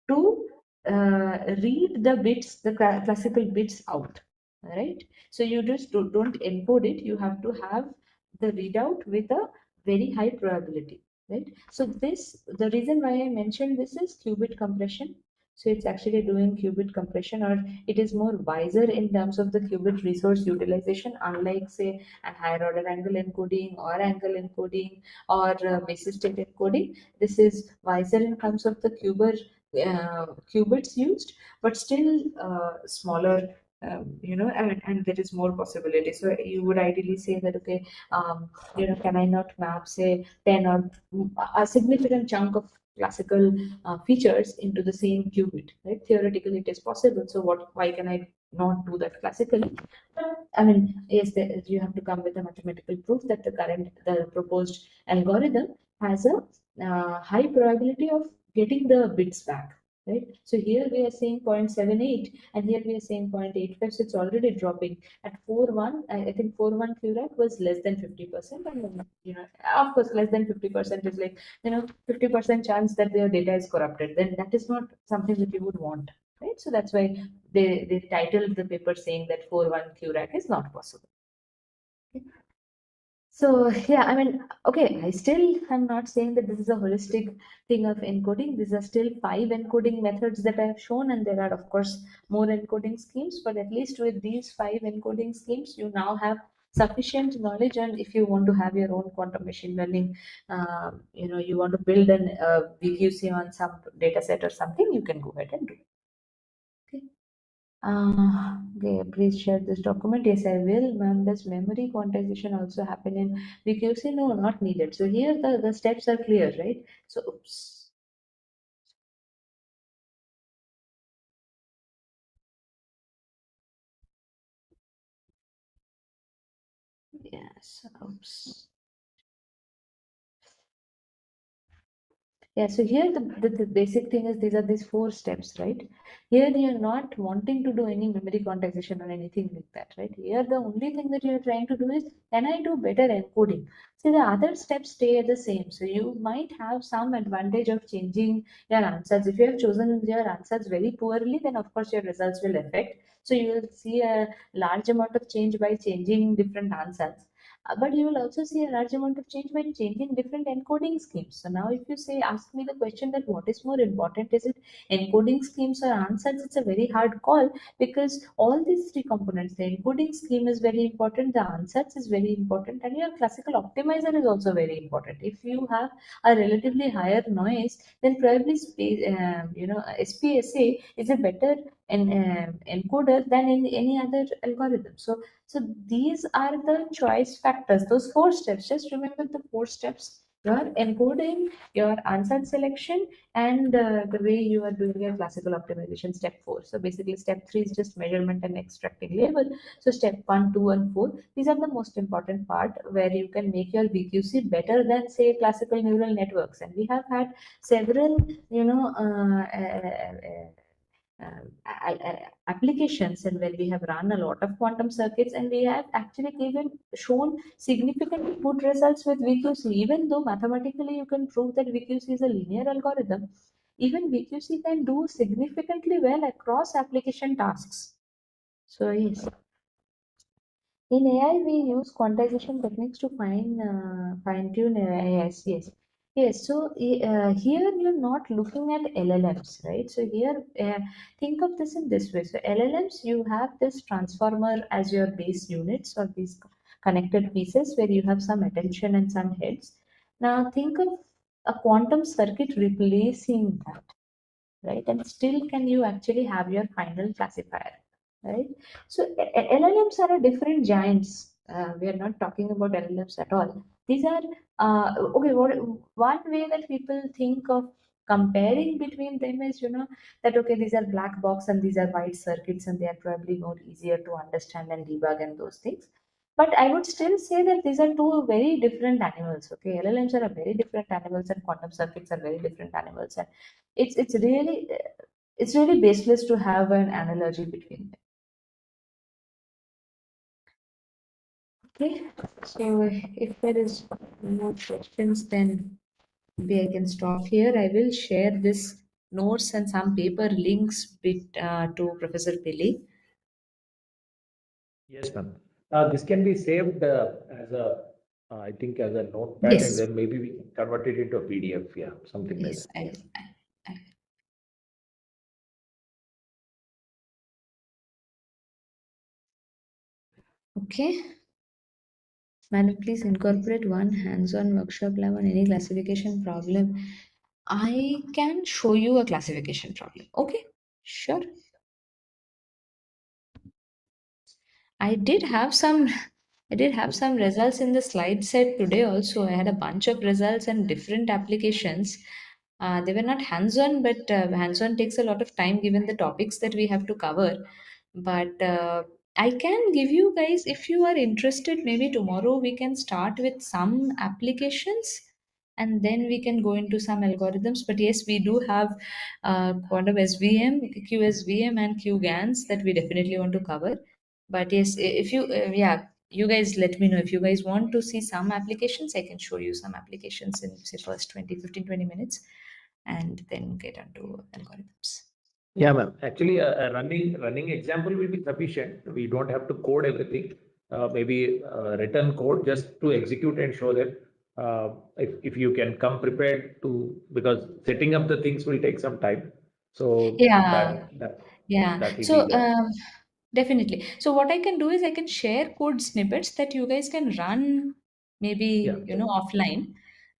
to read the bits, the classical bits out, right? So you just don't encode it. You have to have the readout with a very high probability, right? So the reason why I mentioned this is qubit compression. So it's actually doing qubit compression, or it is more wiser in terms of the qubit resource utilization, unlike say a higher order angle encoding or angle encoding or basis state encoding. This is wiser in terms of the qubits used, but still smaller. And there is more possibility. So you would ideally say that okay, can I not map say 10 or a significant chunk of classical features into the same qubit, right? Theoretically, it is possible. So why can I not do that classically? But I mean, yes, you have to come with a mathematical proof that the proposed algorithm has a high probability of getting the bits back, right? So here we are saying 0.78, and here we are saying 0.85, so it's already dropping. At 4-1, I think 4-1 QRAC was less than 50%, and of course, less than 50% is like 50% chance that their data is corrupted. Then that is not something that you would want, right? So that's why they titled the paper saying that 4-1 QRAC is not possible. So yeah, I mean, okay, I still am not saying that this is a holistic thing of encoding. These are still 5 encoding methods that I have shown, and there are of course more encoding schemes. But at least with these 5 encoding schemes, you now have sufficient knowledge. And if you want to have your own quantum machine learning, you want to build an VQC on some data set or something, you can go ahead and do it. Okay. Okay, please share this document. Yes, I will. Ma'am, does memory quantization also happen in VQC? No, not needed. So here the steps are clear, right? So, oops. Yes, oops. Yeah, so here the basic thing is these are these 4 steps, right? Here you're not wanting to do any memory quantization or anything like that, right? Here the only thing that you're trying to do is, can I do better encoding? See, the other steps stay the same. So you might have some advantage of changing your answers. If you have chosen your answers very poorly, then of course your results will affect. So you will see a large amount of change by changing different answers. But you will also see a large amount of change by changing different encoding schemes. So now if you say, ask me the question that what is more important, is it encoding schemes or answers? It's a very hard call, because all these 3 components, the encoding scheme is very important, the answers is very important, and your classical optimizer is also very important. If you have a relatively higher noise, then probably SPSA is a better encoder than in any other algorithm. So these are the choice factors, those 4 steps. Just remember the 4 steps: your encoding, your answer selection, and the way you are doing your classical optimization, step 4. So basically, step 3 is just measurement and extracting label. So step 1, 2, and 4, these are the most important part, where you can make your VQC better than say classical neural networks. And we have had several, applications, and where we have run a lot of quantum circuits, and we have actually even shown significantly good results with VQC. Even though mathematically you can prove that VQC is a linear algorithm, even VQC can do significantly well across application tasks. So yes, in AI, we use quantization techniques to fine tune AI. Yes, yes, yes. So here you're not looking at LLMs, right? So here, think of this in this way. So LLMs, you have this transformer as your base units or these connected pieces where you have some attention and some heads. Now think of a quantum circuit replacing that, right? And still, can you actually have your final classifier, right? So LLMs are a different giants. We are not talking about LLMs at all. These are okay. One way that people think of comparing between them is, that okay, these are black box and these are white circuits, and they are probably more easier to understand and debug and those things. But I would still say that these are two very different animals. Okay, LLMs are a very different animals, and quantum circuits are very different animals, and it's really baseless to have an analogy between them. Okay, so if there is no more questions, then maybe I can stop here. I will share this notes and some paper links to Professor Pillai. Yes, ma'am. This can be saved as a, I think, as a notepad, and Yes, then maybe we can convert it into a PDF. Yeah, something like yes, that. Yeah. okay. Madam, please incorporate one hands-on workshop lab on any classification problem. I can show you a classification problem. Okay, sure. I did have some I did have some results in the slide set today also. I had a bunch of results and different applications. They were not hands-on, but hands-on takes a lot of time given the topics that we have to cover. But I can give you guys, if you are interested, maybe tomorrow we can start with some applications and then we can go into some algorithms. But yes, we do have quantum SVM, QSVM, and QGANs that we definitely want to cover. But yes, if you, yeah, you guys let me know if you guys want to see some applications. I can show you some applications in say first 20 minutes and then get onto algorithms. Yeah, ma'am. Actually, a running example will be sufficient. We don't have to code everything. Maybe written code just to execute and show them. If you can come prepared to, because setting up the things will take some time. So Yeah, that yeah. that will be So the. definitely. So what I can do is I can share code snippets that you guys can run Yeah, maybe, offline,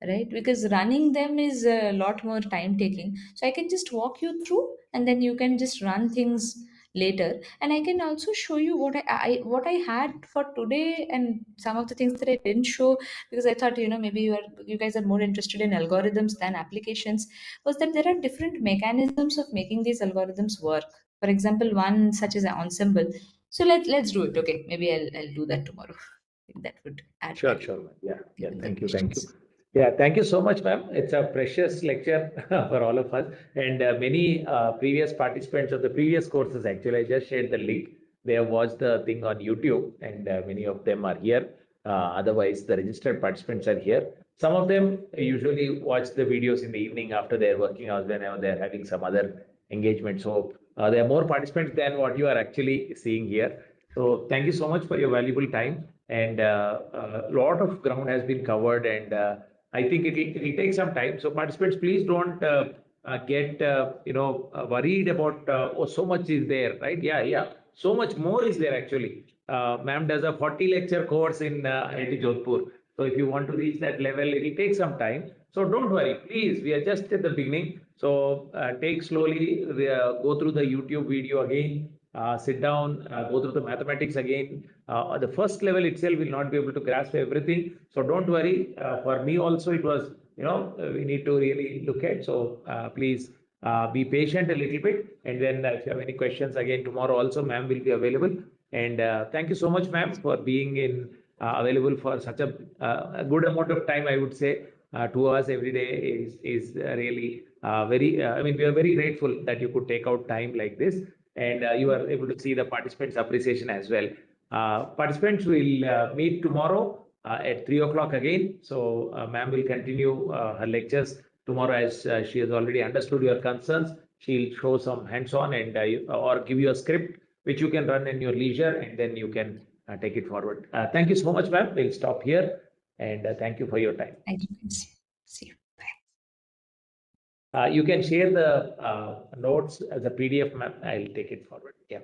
right? Because running them is a lot more time taking. So I can just walk you through and then you can just run things later. And I can also show you what I had for today and some of the things that I didn't show because I thought, maybe you guys are more interested in algorithms than applications, was that there are different mechanisms of making these algorithms work. For example, one such as an ensemble. So let's do it. Okay, maybe I'll do that tomorrow. I think that would add sure, value sure, ma'am. Yeah, yeah. given the Thank you, thank you. questions. Yeah, thank you so much, ma'am. It's a precious lecture for all of us. And many previous participants of the previous courses, actually, I just shared the link. They have watched the thing on YouTube, and many of them are here. Otherwise, the registered participants are here. Some of them usually watch the videos in the evening after their working hours, whenever they're having some other engagement. So there are more participants than what you are actually seeing here. So thank you so much for your valuable time. And a lot of ground has been covered, and I think it'll take some time. So participants, please don't get worried about oh, so much is there, right? Yeah, yeah. So much more is there actually. Ma'am does a 40 lecture course in IIT Jodhpur. So if you want to reach that level, it'll take some time. So don't worry, please. We are just at the beginning. So take slowly, go through the YouTube video again, sit down, go through the mathematics again. The first level itself will not be able to grasp everything. So don't worry. For me also, it was, we need to really look at. So please be patient a little bit. And then if you have any questions again tomorrow also, ma'am will be available. And thank you so much, ma'am, for being available for such a good amount of time. I would say 2 hours every day is really I mean, we are very grateful that you could take out time like this, and you are able to see the participants' appreciation as well. Participants will meet tomorrow at 3 o'clock again. So, ma'am will continue her lectures tomorrow as she has already understood your concerns. She'll show some hands-on and or give you a script which you can run in your leisure, and then you can take it forward. Thank you so much, ma'am. We'll stop here, and thank you for your time. Thank you. See you. Bye. You can share the notes as a PDF, ma'am. I'll take it forward. Yeah.